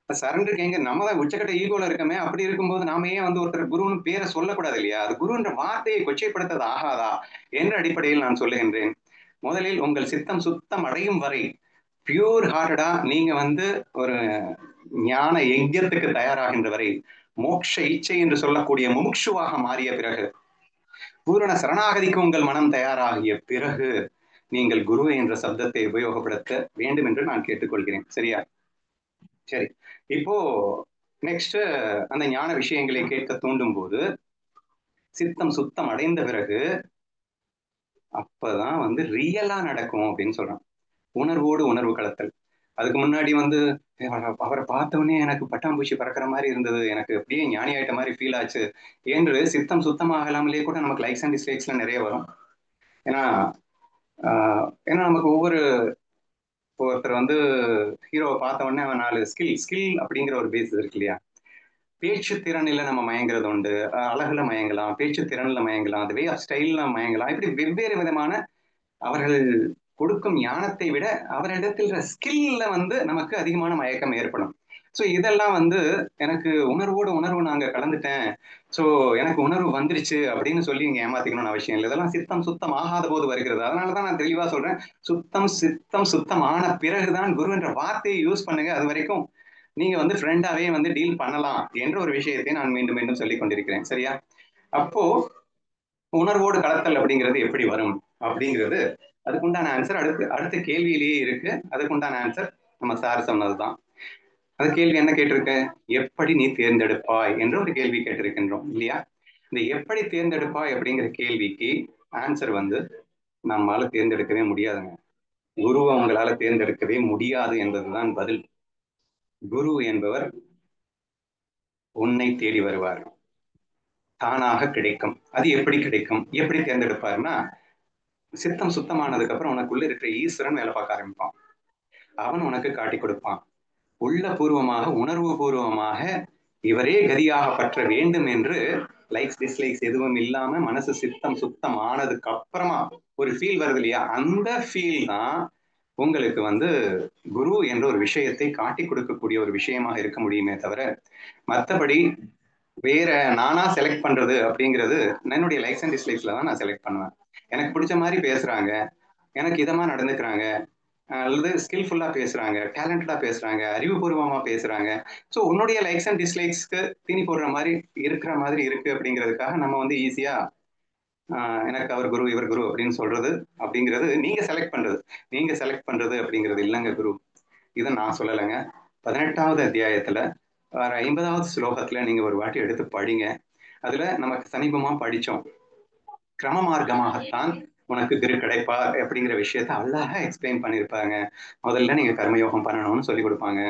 சரண்டருக்கு எங்க நம்ம தான் உச்சக்கட்ட ஈகோல இருக்கமே. அப்படி இருக்கும்போது நாம ஏன் வந்து ஒருத்தர் குருன்னு பேரை சொல்லக்கூடாது இல்லையா? அது குருன்ற வார்த்தையை கொச்சைப்படுத்தது ஆகாதா என்ற அடிப்படையில் நான் சொல்லுகின்றேன். முதலில் உங்கள் சித்தம் சுத்தம் அடையும் வரை பியூர் ஹார்ட்டடா நீங்க வந்து ஒரு ஞான யஜ்யத்துக்கு தயாராகின்ற வரை மோட்ச இச்சை என்று சொல்லக்கூடிய முமுட்சுவாக மாறிய பிறகு பூரண சரணாகதிக்கு உங்கள் மனம் தயாராகிய பிறகு நீங்கள் குரு என்ற சப்தத்தை உபயோகப்படுத்த வேண்டும் என்று நான் கேட்டுக்கொள்கிறேன். சரியா? சரி. இப்போ நெக்ஸ்ட் அந்த ஞான விஷயங்களை கேட்க தூண்டும் போது சித்தம் சுத்தம் அடைந்த பிறகு அப்பதான் வந்து ரியலா நடக்கும் அப்படின்னு சொல்றான். உணர்வோடு உணர்வு கலத்தல். அதுக்கு முன்னாடி வந்து அவரை பார்த்தவொடனே எனக்கு பட்டாம்பூச்சி பறக்கிற மாதிரி இருந்தது, எனக்கு அப்படியே ஞானி ஆயிட்ட மாதிரி ஃபீல் ஆச்சு என்று சித்தம் சுத்தமாகலாமலே கூட நமக்கு லைக்ஸ் அண்ட் டிஸ்லைக்ஸ்ல நிறைய வரும். ஏன்னா ஏன்னா நமக்கு ஒருத்தர் வந்து ஹீரோவை பார்த்த உடனே அவன் 4 ஸ்கில் அப்படிங்கிற ஒரு பேஸ் இருக்கு இல்லையா? பேச்சு திறனில் நம்ம மயங்கிறது உண்டு, அழகுல மயங்கலாம், பேச்சு திறன்ல மயங்கலாம், அது வே ஆஃப் ஸ்டைல்ல மயங்கலாம். இப்படி வெவ்வேறு விதமான அவர்கள் கொடுக்கும் ஞானத்தை விட அவரிடத்தில் ஸ்கில்ல வந்து நமக்கு அதிகமான மயக்கம் ஏற்படும். ஸோ இதெல்லாம் வந்து எனக்கு உணர்வோடு உணர்வு நாங்க கலந்துட்டேன், ஸோ எனக்கு உணர்வு வந்துருச்சு அப்படின்னு சொல்லி இங்க ஏமாத்திக்கணும்னு அவசியம் இல்லை. இதெல்லாம் சித்தம் சுத்தம் ஆகாத போது வருகிறது. அதனாலதான் நான் தெளிவா சொல்றேன், சித்தம் சுத்தம் ஆன பிறகுதான் குரு என்ற வார்த்தையை யூஸ் பண்ணுங்க. அது வரைக்கும் நீங்க வந்து ஃப்ரெண்டாவே வந்து டீல் பண்ணலாம் என்ற ஒரு விஷயத்தை நான் மீண்டும் மீண்டும் சொல்லிக் கொண்டிருக்கிறேன். சரியா? அப்போ உணர்வோடு கலத்தல் அப்படிங்கிறது எப்படி வரும் அப்படிங்கிறது அதுக்குண்டான ஆன்சர் அடுத்த கேள்வியிலேயே இருக்கு. அதுக்குண்டான ஆன்சர் நம்ம சார் சொன்னதுதான். அந்த கேள்வி என்ன கேட்டிருக்க? எப்படி நீ தேர்ந்தெடுப்பாய் என்ற ஒரு கேள்வி கேட்டிருக்கின்றோம் இல்லையா? இந்த எப்படி தேர்ந்தெடுப்பாய் அப்படிங்கிற கேள்விக்கு ஆன்சர் வந்து நம்மால தேர்ந்தெடுக்கவே முடியாதுங்க. குருவை உங்களால தேர்ந்தெடுக்கவே முடியாது என்பதுதான் பதில். குரு என்பவர் உன்னை தேடி வருவார், தானாக கிடைக்கும். அது எப்படி கிடைக்கும், எப்படி தேர்ந்தெடுப்பார்னா, சித்தம் சுத்தமானதுக்கு அப்புறம் உனக்குள்ள இருக்கிற ஈஸ்வரன் வேலை பார்க்க ஆரம்பிப்பான். அவன் உனக்கு காட்டி கொடுப்பான். உள்ள பூர்வமாக உணர்வு பூர்வமாக இவரே கதியாக பற்ற வேண்டும் என்று லைக்ஸ் டிஸ்லைக்ஸ் எதுவும் இல்லாம மனசு சித்தம் சுத்தம் ஆனதுக்கு அப்புறமா ஒரு ஃபீல் வருது இல்லையா? அந்த ஃபீல் தான் உங்களுக்கு வந்து குரு என்ற ஒரு விஷயத்தை காட்டி கொடுக்கக்கூடிய ஒரு விஷயமாக இருக்க முடியுமே தவிர, மற்றபடி வேற நானா செலக்ட் பண்றது அப்படிங்கிறது என்னுடைய லைக்ஸ் அண்ட் டிஸ்லைக்ஸ்ல தான் நான் செலக்ட் பண்ணுவேன். எனக்கு பிடிச்ச மாதிரி பேசுறாங்க, எனக்கு இதமா நடந்துக்கிறாங்க, அல்லது ஸ்கில்ஃபுல்லா பேசுறாங்க, டேலண்டடா பேசுறாங்க, அறிவுபூர்வமா பேசுறாங்க. ஸோ உன்னுடைய லைக்ஸ் அண்ட் டிஸ்லைக்ஸ்க்கு தீனி போடுற மாதிரி இருக்கிற மாதிரி இருக்கு அப்படிங்கிறதுக்காக நம்ம வந்து ஈஸியா எனக்கு அவர் குரு இவர் குரு அப்படின்னு சொல்றது அப்படிங்கிறது நீங்க செலக்ட் பண்றது அப்படிங்கிறது இல்லைங்க குரு. இதை நான் சொல்லலைங்க. 18வது அத்தியாயத்துல 50வது ஸ்லோகத்துல நீங்க ஒரு வாட்டி எடுத்து படிங்க. அதுல நமக்கு சமீபமா படிச்சோம், கிரம மார்க்கமாகத்தான் உனக்கு குரு கிடைப்பார் அப்படிங்கிற விஷயத்த அழகா எக்ஸ்பிளைன் பண்ணியிருப்பாங்க. முதல்ல நீங்க கர்மயோகம் பண்ணணும்னு சொல்லி கொடுப்பாங்க.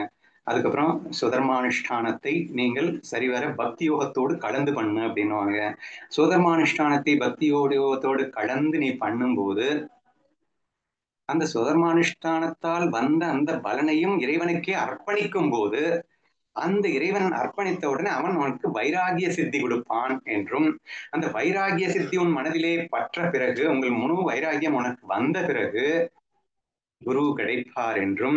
அதுக்கப்புறம் சுதர்மானுஷ்டானத்தை நீங்கள் சரிவர பக்தி யோகத்தோடு கலந்து பண்ணு அப்படின்னுவாங்க. சுதர்மானுஷ்டானத்தை பக்தி யோகத்தோடு கலந்து நீ பண்ணும்போது அந்த சுதர்மானுஷ்டானத்தால் வந்த அந்த பலனையும் இறைவனுக்கே அர்ப்பணிக்கும் போது அந்த இறைவன் அர்ப்பணித்த உடனே அவன் உனக்கு வைராகிய சித்தி கொடுப்பான் என்றும், அந்த வைராகிய சித்தி உன் மனதிலே பற்ற பிறகு உங்கள் முழு வைராகியம் உனக்கு வந்த பிறகு குரு கிடைப்பார் என்றும்,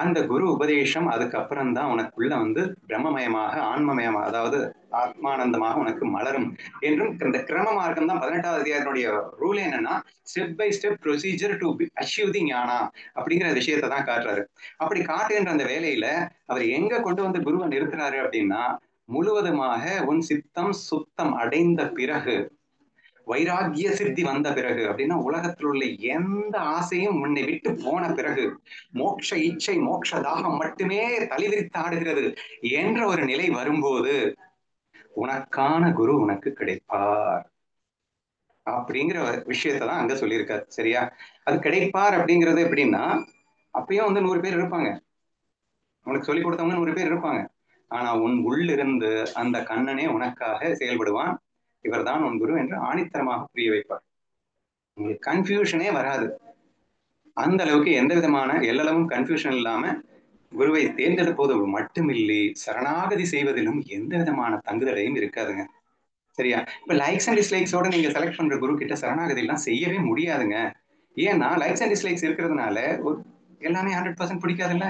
அந்த குரு உபதேசம் அதுக்கப்புறம் தான் உனக்குள்ள வந்து பிரம்மமயமாக ஆன்மமயமாக, அதாவது ஆத்மானந்தமாக உனக்கு மலரும் என்றும். இந்த கிரம மார்க்கம் தான் 18வது அத்தியாயத்தினுடைய ரூல். என்னன்னா, step by step procedure to achieve the jnana அப்படிங்கிற விஷயத்தை தான் காட்டுறாரு. அப்படி காட்டுகின்ற அந்த வேலையில அவர் எங்க கொண்டு வந்து குருவை நிறுத்துறாரு அப்படின்னா, முழுவதுமாக உன் சித்தம் சுத்தம் அடைந்த பிறகு, வைராகிய சித்தி வந்த பிறகு அப்படின்னா உலகத்தில் உள்ள எந்த ஆசையும் உன்னை விட்டு போன பிறகு, மோட்ச இச்சை மோட்ச தாகம் மட்டுமே தலைவிரித்து ஆடுகிறது என்ற ஒரு நிலை வரும்போது உனக்கான குரு உனக்கு கிடைப்பார் அப்படிங்கிற விஷயத்தான் அங்க சொல்லியிருக்காரு. சரியா? அது கிடைப்பார் அப்படிங்கிறது எப்படின்னா, அப்பயும் வந்து 100 பேர் இருப்பாங்க, உனக்கு சொல்லிக் கொடுத்தவங்க 100 பேர் இருப்பாங்க. ஆனா உன் உள்ளிருந்து அந்த கண்ணனே உனக்காக செயல்படுவான். இவர்தான் உன் குரு என்று ஆணித்தரமாக புரிய வைப்பார். உங்களுக்கு கன்ஃபியூஷனே வராது. அந்த அளவுக்கு எந்த விதமான எல்லளவும் கன்ஃபியூஷன் இல்லாம குருவை தேர்ந்தெடுப்பது மட்டுமில்லை, சரணாகதி செய்வதிலும் எந்த விதமான தங்குதடையும் இருக்காதுங்க. சரியா? இப்ப லைக்ஸ் அண்ட் டிஸ்லைக்ஸோட நீங்க செலக்ட் பண்ற குரு கிட்ட சரணாகதி எல்லாம் செய்யவே முடியாதுங்க. ஏன்னா லைக்ஸ் அண்ட் டிஸ்லைக்ஸ் இருக்கிறதுனால எல்லாமே 100% பிடிக்காதுல்ல.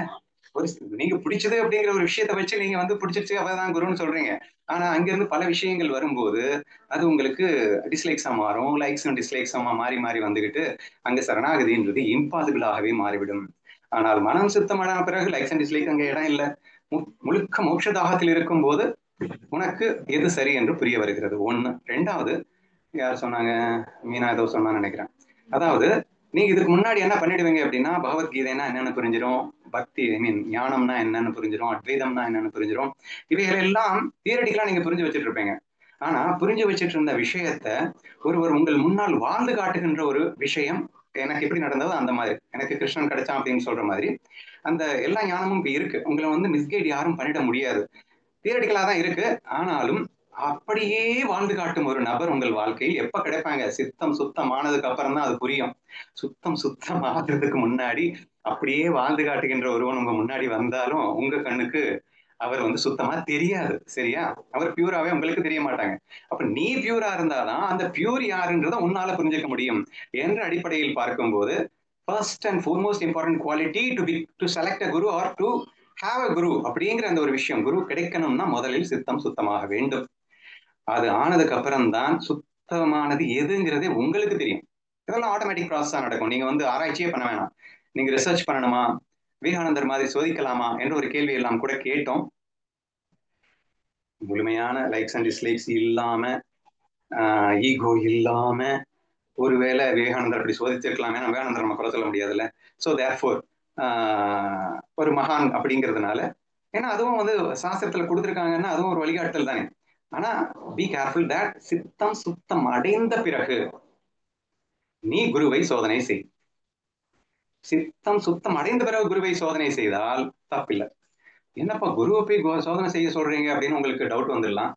ஒரு நீங்க பிடிச்சது அப்படிங்கிற ஒரு விஷயத்த வச்சு நீங்க வந்து பிடிச்சிருச்சு அவதான் குருன்னு சொல்றீங்க. ஆனா அங்கிருந்து பல விஷயங்கள் வரும்போது அது உங்களுக்கு டிஸ்லைக்ஸா மாறும். லைக்ஸும் டிஸ்லைக்ஸாமா மாறி மாறி வந்துகிட்டு அங்க சரணாகதின்றது இம்பாசிபிளாகவே மாறிவிடும். ஆனால் மனம் சுத்தமான பிறகு லைக்ஸ் அண்ட் டிஸ்லைக் அங்க இடம் இல்லை. முழுக்க மோட்ச தாகத்தில் இருக்கும் போது உனக்கு எது சரி என்று புரிய வருகிறது. ஒண்ணு. ரெண்டாவது, யார் சொன்னாங்க, மீனா ஏதோ சொன்னான்னு நினைக்கிறேன். அதாவது நீங்க இதுக்கு முன்னாடி என்ன பண்ணிடுவீங்க அப்படின்னா, பகவத்கீதைனா என்னன்னு புரிஞ்சிடும், பக்தி ஐ மீன் ஞானம்னா என்னன்னு புரிஞ்சிடும், அத்வைதம்னா என்னன்னு புரிஞ்சிடும். இவைகள் எல்லாம் தியரட்டிக்கலா நீங்க புரிஞ்சு வச்சுட்டு இருப்பீங்க. ஆனா புரிஞ்சு வச்சுட்டு இருந்த விஷயத்த ஒருவர் உங்கள் முன்னால் வாழ்ந்து காட்டுகின்ற ஒரு விஷயம், எனக்கு எப்படி நடந்ததோ அந்த மாதிரி, எனக்கு கிருஷ்ணன் கிடைச்சான் அப்படின்னு சொல்ற மாதிரி அந்த எல்லா ஞானமும் இப்ப இருக்கு. உங்களை வந்து மிஸ்கைட் யாரும் பண்ணிட முடியாது. தியரட்டிக்கலா தான் இருக்கு. ஆனாலும் அப்படியே வாழ்ந்து காட்டும் ஒரு நபர் உங்கள் வாழ்க்கையில் எப்ப கிடைப்பாங்க? சித்தம் சுத்தம் ஆனதுக்கு அப்புறம் தான் அது புரியும். சுத்தம் சுத்தம் ஆகிறதுக்கு முன்னாடி அப்படியே வாழ்ந்து காட்டுகின்ற ஒருவன் உங்க முன்னாடி வந்தாலும் உங்க கண்ணுக்கு அவர் வந்து சுத்தமா தெரியாது. சரியா? அவர் பியூராவே உங்களுக்கு தெரிய மாட்டாங்க. அப்ப நீ பியூரா இருந்தாதான் அந்த பியூர் யாருன்றதை உன்னால புரிஞ்சுக்க முடியும் என்ற அடிப்படையில் பார்க்கும்போது first and foremost important quality to select a guru or to have a guru அப்படிங்கிற அந்த ஒரு விஷயம், குரு கிடைக்கணும்னா முதலில் சித்தம் சுத்தமாக வேண்டும். அது ஆனதுக்கு அப்புறம் தான் சுத்தமானது எதுங்கிறதே உங்களுக்கு தெரியும். இதெல்லாம் ஆட்டோமேட்டிக் ப்ராசஸா நடக்கும். நீங்க வந்து ஆராய்ச்சியே பண்ண வேணாம். நீங்க ரிசர்ச் பண்ணணுமா, விவேகானந்தர் மாதிரி சோதிக்கலாமா என்ற ஒரு கேள்வி எல்லாம் கூட கேட்டோம். முழுமையான லைக்ஸ் அண்ட் டிஸ்லைக்ஸ் இல்லாம, ஈகோ இல்லாம, ஒருவேளை விவேகானந்தர் அப்படி சோதிச்சிருக்கலாமே, விவேகானந்தர் நம்ம குறை சொல்ல முடியாதுல்ல. ஸோ தேர்ஃபோர் ஒரு மகான் அப்படிங்கிறதுனால, ஏன்னா அதுவும் வந்து சாஸ்திரத்துல கொடுத்துருக்காங்கன்னா அதுவும் ஒரு வழிகாட்டுதல் தானே. ஆனா பி கேர்ஃபுல் தட் சித்தம் சுத்தம் அடைந்த பிறகு நீ குருவை சோதனை செய். சித்தம் சுத்தம் அடைந்த பிறகு குருவை சோதனை செய்தால் தப்பில்லை. என்னப்பா குருவை போய் சோதனை செய்ய சொல்றீங்க அப்படின்னு உங்களுக்கு டவுட் வந்துடலாம்.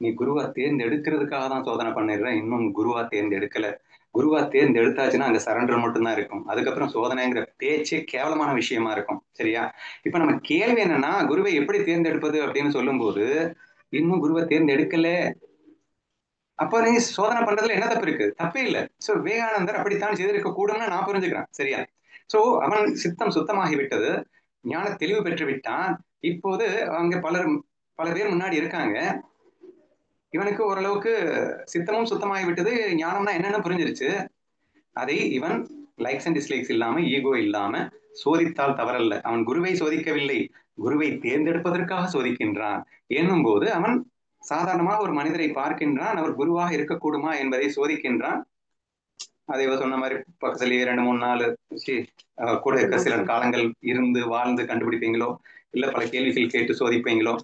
நீ குருவா தேர்ந்தெடுக்கிறதுக்காக தான் சோதனை பண்ணிடுற, இன்னும் குருவா தேர்ந்தெடுக்கல. குருவா தேர்ந்தெடுத்தாச்சுன்னா அங்க சரண்டர் மட்டும்தான் இருக்கும். அதுக்கப்புறம் சோதனைங்கிற பேச்சே கேவலமான விஷயமா இருக்கும். சரியா? இப்ப நம்ம கேள்வி என்னன்னா, குருவை எப்படி தேர்ந்தெடுப்பது அப்படின்னு சொல்லும் போது இன்னும் குருவை தேர்ந்தெடுக்கல, அப்ப நீ சோதனை பண்றதுல என்ன தப்பு இருக்கு? தப்பே இல்லை. சோ விவேகானந்தர் அப்படித்தான் செய்திருக்க கூடும்னு நான் புரிஞ்சுக்கிறேன். சரியா? சோ அவன் சித்தம் சுத்தமாகி விட்டது, ஞான தெளிவு பெற்று விட்டான். இப்போது அங்க பல பேர் முன்னாடி இருக்காங்க. இவனுக்கு ஓரளவுக்கு சித்தமும் சுத்தமாகி விட்டது, ஞானம்னா என்னன்னு புரிஞ்சிருச்சு. அதை இவன் லைக்ஸ் அண்ட் டிஸ்லைக்ஸ் இல்லாம, ஈகோ இல்லாம சோதித்தால் தவறல்ல. அவன் குருவை சோதிக்கவில்லை, குருவை தேர்ந்தெடுப்பதற்காக சோதிக்கின்றான். என்னும் போது அவன் சாதாரணமாக ஒரு மனிதரை பார்க்கின்றான், அவர் குருவாக இருக்கக்கூடுமா என்பதை சோதிக்கின்றான். அதை சொன்ன மாதிரி பக்கத்துலயே 2 3 4 கூட இருக்க சில காலங்கள் இருந்து வாழ்ந்து கண்டுபிடிப்பீங்களோ, இல்ல பல கேள்விகள் கேட்டு சோதிப்பீங்களோ.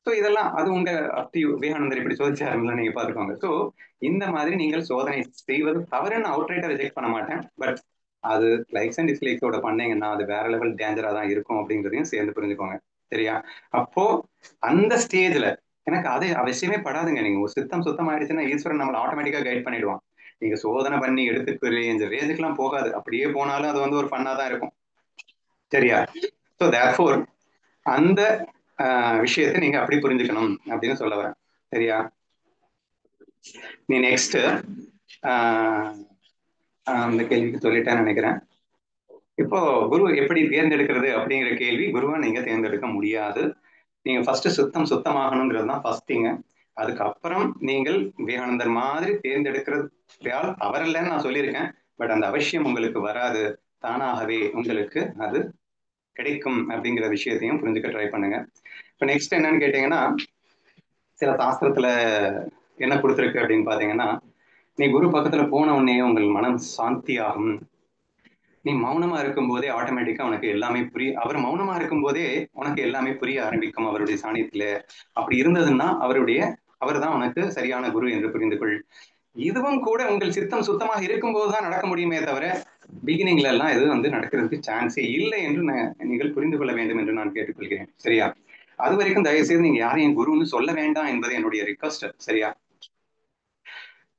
ஸோ இதெல்லாம் அது உங்க அப்டி விவேகானந்தர் இப்படி சோதிச்சாருங்களா நீங்க பாத்துக்கோங்க. ஸோ இந்த மாதிரி நீங்கள் சோதனை செய்வது தவறுன்னு அவுட்ரைட்டா ரிஜெக்ட் பண்ண மாட்டேன். பட் அது லைக்ஸ் அண்ட் டிஸ்லைக்ஸோட பண்ணீங்கன்னா அது வேற லெவல் டேஞ்சரா தான் இருக்கும் அப்படிங்கிறதையும் சேர்ந்து புரிஞ்சுக்கோங்க. சரியா? அப்போ அந்த ஸ்டேஜ்ல எனக்கு அது அவசியமே படாதுங்க. நீங்க ஒரு சித்தம் சுத்தம் ஆயிடுச்சுன்னா ஈஸ்வரன் நம்மளை ஆட்டோமேட்டிக்கா கைட் பண்ணிடுவான். நீங்க சோதனை பண்ணி எடுத்துக்கு இந்த ரேஞ்சுக்கெல்லாம் போகாது. அப்படியே போனாலும் அது வந்து ஒரு ஃபன்னா தான் இருக்கும். சரியா? ஸோ தேர்ஃபோர் அந்த விஷயத்தை நீங்க அப்படி புரிஞ்சுக்கணும் அப்படின்னு சொல்ல வரேன். சரியா? நீ நெக்ஸ்ட் அந்த கேள்விக்கு சொல்லிட்டேன்னு நினைக்கிறேன். இப்போ குரு எப்படி தேர்ந்தெடுக்கிறது அப்படிங்கிற கேள்வி, குருவை நீங்க தேர்ந்தெடுக்க முடியாது. நீங்க ஃபர்ஸ்ட் சுத்தமாகணுங்கிறது தான் ஃபர்ஸ்ட் திங். அதுக்கப்புறம் நீங்கள் விவேகானந்தர் மாதிரி தேர்ந்தெடுக்கிறதால் தவறில்லைன்னு நான் சொல்லியிருக்கேன். பட் அந்த அவசியம் உங்களுக்கு வராது, தானாகவே உங்களுக்கு அது கிடைக்கும் அப்படிங்கிற விஷயத்தையும் புரிஞ்சுக்க ட்ரை பண்ணுங்க. இப்போ நெக்ஸ்ட் என்னன்னு கேட்டீங்கன்னா, சில சாஸ்திரத்துல என்ன கொடுத்துருக்கு அப்படின்னு பாத்தீங்கன்னா, நீ குரு பக்கத்துல போன உடனே உங்கள் மனம் சாந்தி ஆகும். நீ மௌனமா இருக்கும் போதே ஆட்டோமேட்டிக்கா உனக்கு எல்லாமே அவர் மௌனமா இருக்கும் போதே உனக்கு எல்லாமே புரிய ஆரம்பிக்கும் அவருடைய சாநியத்துல. அப்படி இருந்ததுன்னா அவர் தான் உனக்கு சரியான குரு என்று புரிந்து கொள். இதுவும் கூட உங்கள் சித்தம் சுத்தமாக இருக்கும்போதுதான் நடக்க முடியுமே தவிர பிகினிங்ல எல்லாம் இது நடக்கிறதுக்கு சான்ஸே இல்லை என்று நீங்கள் புரிந்து கொள்ள வேண்டும் என்று நான் கேட்டுக்கொள்கிறேன். சரியா? அது வரைக்கும் தயவு செய்து நீங்க யாரையும் குருன்னு சொல்ல வேண்டாம் என்பது என்னுடைய ரிக்வஸ்ட். சரியா?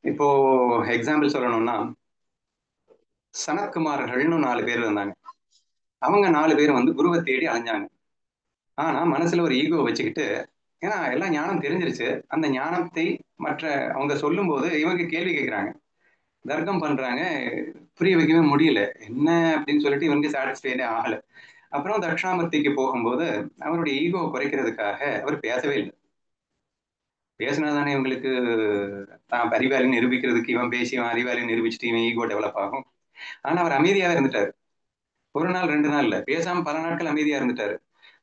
இப்போ எக்ஸாம்பிள் சொல்லணும்னா, சனத்குமார்கள்னு 4 பேர் இருந்தாங்க. அவங்க 4 பேர் குருவை தேடி அலைஞ்சாங்க. ஆனா மனசுல ஒரு ஈகோ வச்சுக்கிட்டு, ஏன்னா எல்லாம் ஞானம் தெரிஞ்சிருச்சு. அந்த ஞானத்தை மற்ற அவங்க சொல்லும்போது இவங்க கேள்வி கேட்கிறாங்க, தர்க்கம் பண்றாங்க. புரிய வைக்கவே முடியல. என்ன அப்படின்னு சொல்லிட்டு இவங்க சாட்டிஸ்ஃபைடே ஆகல. அப்புறம் தட்சிணாமூர்த்திக்கு போகும்போது அவருடைய ஈகோ குறைக்கிறதுக்காக அவர் பேசவே இல்லை. பேசினாதானே இவங்களுக்கு தான் அறிவாளி நிரூபிக்கிறதுக்கு இவன் பேசி இவன் அறிவாளி நிரூபிச்சுட்டு இவன் ஈகோ டெவலப் ஆகும். ஆனா அவர் அமைதியாக இருந்துட்டாரு. ஒரு நாள் 2 நாள் இல்ல, பேசாம பல நாட்கள் அமைதியா இருந்துட்டாரு.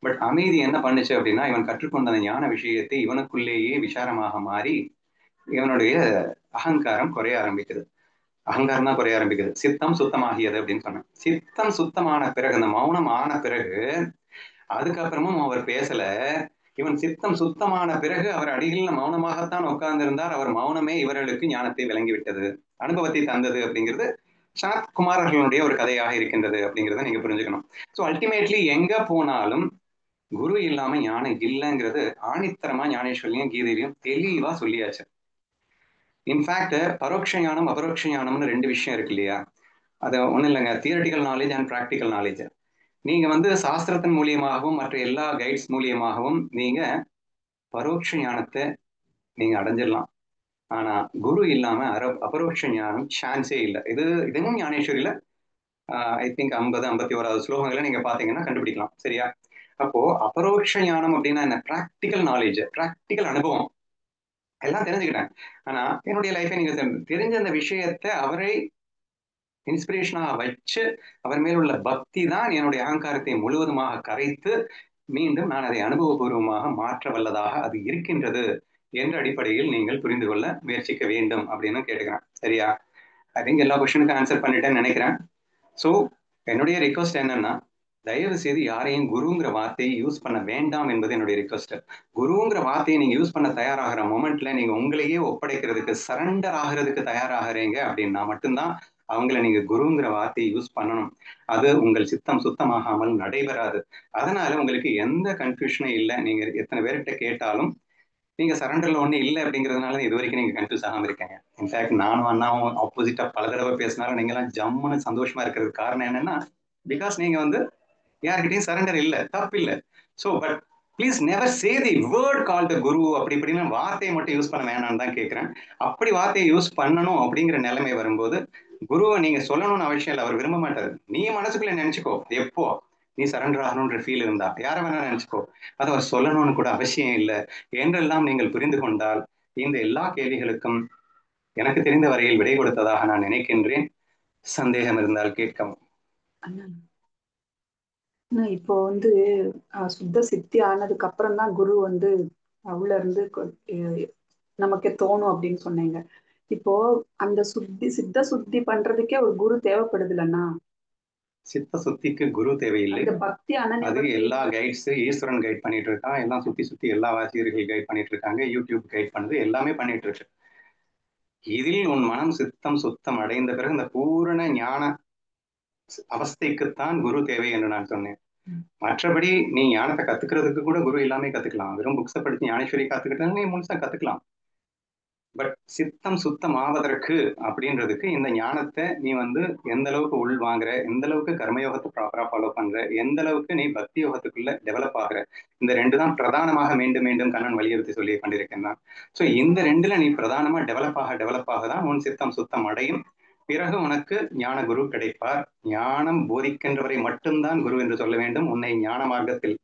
பட் அமைதி என்ன பண்ணுச்சு அப்படின்னா, இவன் கற்றுக்கொண்ட அந்த ஞான விஷயத்தை இவனுக்குள்ளேயே விசாரமாக மாறி இவனுடைய அகங்காரம் குறைய ஆரம்பிக்குது. அகங்காரம் தான் குறைய ஆரம்பிக்குது. சித்தம் சுத்தமாகியது அப்படின்னு சொன்னேன். சித்தம் சுத்தமான பிறகு, அந்த மௌனம் ஆன பிறகு, அதுக்கப்புறமும் அவர் பேசல. இவன் சித்தம் சுத்தமான பிறகு அவர் அடியில் மௌனமாகத்தான் உட்கார்ந்திருந்தார். அவர் மௌனமே இவர்களுக்கு ஞானத்தை விளங்கிவிட்டது, அனுபவத்தை தந்தது அப்படிங்கிறது சனத் குமாரர்களுடைய ஒரு கதையாக இருக்கின்றது அப்படிங்கிறத நீங்க புரிஞ்சுக்கணும். ஸோ அல்டிமேட்லி எங்க போனாலும் குரு இல்லாம ஞானம் இல்லைங்கிறது ஆணித்தரமா ஞானேஸ்வரியும் கீதையிலையும் தெளிவா சொல்லியாச்சு. இன்ஃபேக்ட் பரோட்ச ஞானம் அபரோக்ஷ ஞானம்னு 2 விஷயம் இருக்கு இல்லையா? அது ஒண்ணும் இல்லைங்க, theoretical knowledge and practical knowledge. நீங்க சாஸ்திரத்தின் மூலியமாகவும் மற்ற எல்லா கைட்ஸ் மூலியமாகவும் நீங்க பரோட்ச ஞானத்தை நீங்க அடைஞ்சிடலாம். ஆனா குரு இல்லாம அபரோக்ஷ ஞானம் சான்ஸே இல்லை. இதுவும் ஞானேஸ்வரியில ஐ திங்க் 50-51வது ஸ்லோகங்களை நீங்க பாத்தீங்கன்னா கண்டுபிடிக்கலாம். சரியா? அப்போ அபரோக்ஷ ஞானம் அப்படின்னா என்ன? பிராக்டிக்கல் நாலேஜ், பிராக்டிக்கல் அனுபவம். எல்லாம் தெரிஞ்சுக்கிட்டேன். ஆனா என்னுடைய லைஃபை நீங்க தெரிஞ்ச அந்த விஷயத்தை அவரை இன்ஸ்பிரேஷனாக வச்சு அவர் மேல் உள்ள பக்தி தான் என்னுடைய அகங்காரத்தை முழுவதுமாக கரைத்து மீண்டும் நான் அதை அனுபவபூர்வமாக மாற்ற வல்லதாக அது இருக்கின்றது என்ற அடிப்படையில் நீங்கள் புரிந்து கொள்ள முயற்சிக்க வேண்டும் அப்படின்னு கேட்டுக்கிறேன். சரியா? ஐ திங்க் எல்லா கொஸ்டினுக்கும் ஆன்சர் பண்ணிட்டேன்னு நினைக்கிறேன். ஸோ என்னுடைய ரிக்வஸ்ட் என்னன்னா, தயவு செய்து யாரையும் குருங்கிற வார்த்தையை யூஸ் பண்ண வேண்டாம் என்பது என்னுடைய ரிக்வஸ்ட். குருங்கிற வார்த்தையை நீங்க யூஸ் பண்ண தயாராகிற மொமெண்ட்ல நீங்க உங்களையே ஒப்படைக்கிறதுக்கு, சரண்டர் ஆகிறதுக்கு தயாராகிறீங்க அப்படின்னா மட்டும்தான் அவங்கள நீங்க குருங்கிற வார்த்தையை யூஸ் பண்ணணும். அது உங்கள் சித்தம் சுத்தமாகாமல் நடைபெறாது. அதனால உங்களுக்கு எந்த கன்ஃபியூஷனும் இல்லை. நீங்க எத்தனை பேர்கிட்ட கேட்டாலும் நீங்க சரண்டர்ல ஒண்ணு இல்லை அப்படிங்கிறதுனால இது வரைக்கும் நீங்க கன்ஃபியூஸ் ஆகாம இருக்கீங்க. இன்ஃபேக்ட் நானும் அண்ணாவும் ஆப்போசிட்டா பல தடவை பேசினாலும் நீங்க எல்லாம் ஜம்முன்னு சந்தோஷமா இருக்கிறதுக்கு காரணம் என்னன்னா, பிகாஸ் நீங்க யார்கிட்டயும் சரண்டர் இல்லை, தப்பு இல்லை. So but please never say the word call the guru அப்படி இப்படின்னு வார்த்தையை மட்டும் யூஸ் பண்ண வேணாம்னு தான் கேட்கிறேன். அப்படி வார்த்தையை யூஸ் பண்ணணும் அப்படிங்கிற நிலைமை வரும்போது குருவை நீங்க சொல்லணும்னு அவசியம் இல்லை, அவர் விரும்ப மாட்டாரு. நீ மனசுக்குள்ள நினைச்சுக்கோ, எப்போ நீ சரண்டர் ஆகணும்ன்ற ஃபீல் இருந்தா யாரை வேணா நினைச்சுக்கோ, அதை அவர் சொல்லணும்னு கூட அவசியம் இல்லை என்றெல்லாம் நீங்கள் புரிந்து கொண்டால் இந்த எல்லா கேள்விகளுக்கும் எனக்கு தெரிந்த வரையில் விடை கொடுத்ததாக நான் நினைக்கின்றேன். சந்தேகம் இருந்தால் கேட்கவும். இப்போ சுத்த சித்தி ஆனதுக்கு அப்புறம் தான் குரு உள்ள இருந்து நமக்கு தோணும் அப்படின்னு சொன்னீங்க. இப்போ அந்த சித்த சுத்தி பண்றதுக்கே ஒரு குரு தேவைப்படுது இல்லைன்னா? சித்த சுத்திக்கு குரு தேவையில்லை. பக்தி அது எல்லா கைட்ஸ், ஈஸ்வரன் கைட் பண்ணிட்டு இருக்கான். எல்லாம் சுத்தி சுத்தி எல்லா ஆசிரியர்கள் கைட் பண்ணிட்டு இருக்காங்க. யூடியூப் கைட் பண்ணுது, எல்லாமே பண்ணிட்டு இருக்கு. இதில் உன் மனம் சித்தம் சுத்தம் அடைந்த பிறகு இந்த பூரண ஞான அவஸ்தைக்குத்தான் குரு தேவை என்று நான் சொன்னேன். மற்றபடி நீ ஞானத்தை கத்துக்கிறதுக்கு கூட குரு எல்லாமே கத்துக்கலாம். வெறும் புக்ஸை படிச்சு ஞானேஸ்வரி கத்துக்கிட்டா நீ முழுசா கத்துக்கலாம். பட் சித்தம் சுத்தம் ஆவதற்கு அப்படின்றதுக்கு இந்த ஞானத்தை நீ எந்த அளவுக்கு உள் வாங்குற, எந்த அளவுக்கு கர்மயோகத்தை ப்ராப்பரா ஃபாலோ பண்ற, எந்த அளவுக்கு நீ பக்தி யோகத்துக்குள்ள டெவலப் ஆகுற, இந்த 2 தான் பிரதானமாக மீண்டும் மீண்டும் கண்ணன் வலியுறுத்தி சொல்லி கொண்டிருக்கேன் தான். ஸோ இந்த 2ல நீ பிரதானமா டெவலப் ஆக தான் உன் சித்தம் சுத்தம் அடையும். பிறகு உனக்கு ஞான குரு கிடைப்பார். ஞானம் போதிக்கின்றவரை மட்டும்தான் குரு என்று சொல்ல வேண்டும். உன்னை ஞான மார்க்கத்தில்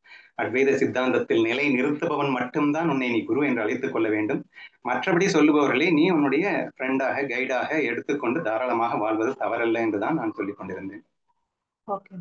அத்வைத சித்தாந்தத்தில் நிலை நிறுத்துபவன் மட்டும்தான் உன்னை நீ குரு என்று அழைத்துக் கொள்ள வேண்டும். மற்றபடி சொல்லுபவர்களை நீ உன்னுடைய ஃப்ரெண்டாக கைடாக எடுத்துக்கொண்டு தாராளமாக வாழ்வது தவறல்ல என்றுதான் நான் சொல்லிக் கொண்டிருந்தேன். ஓகே.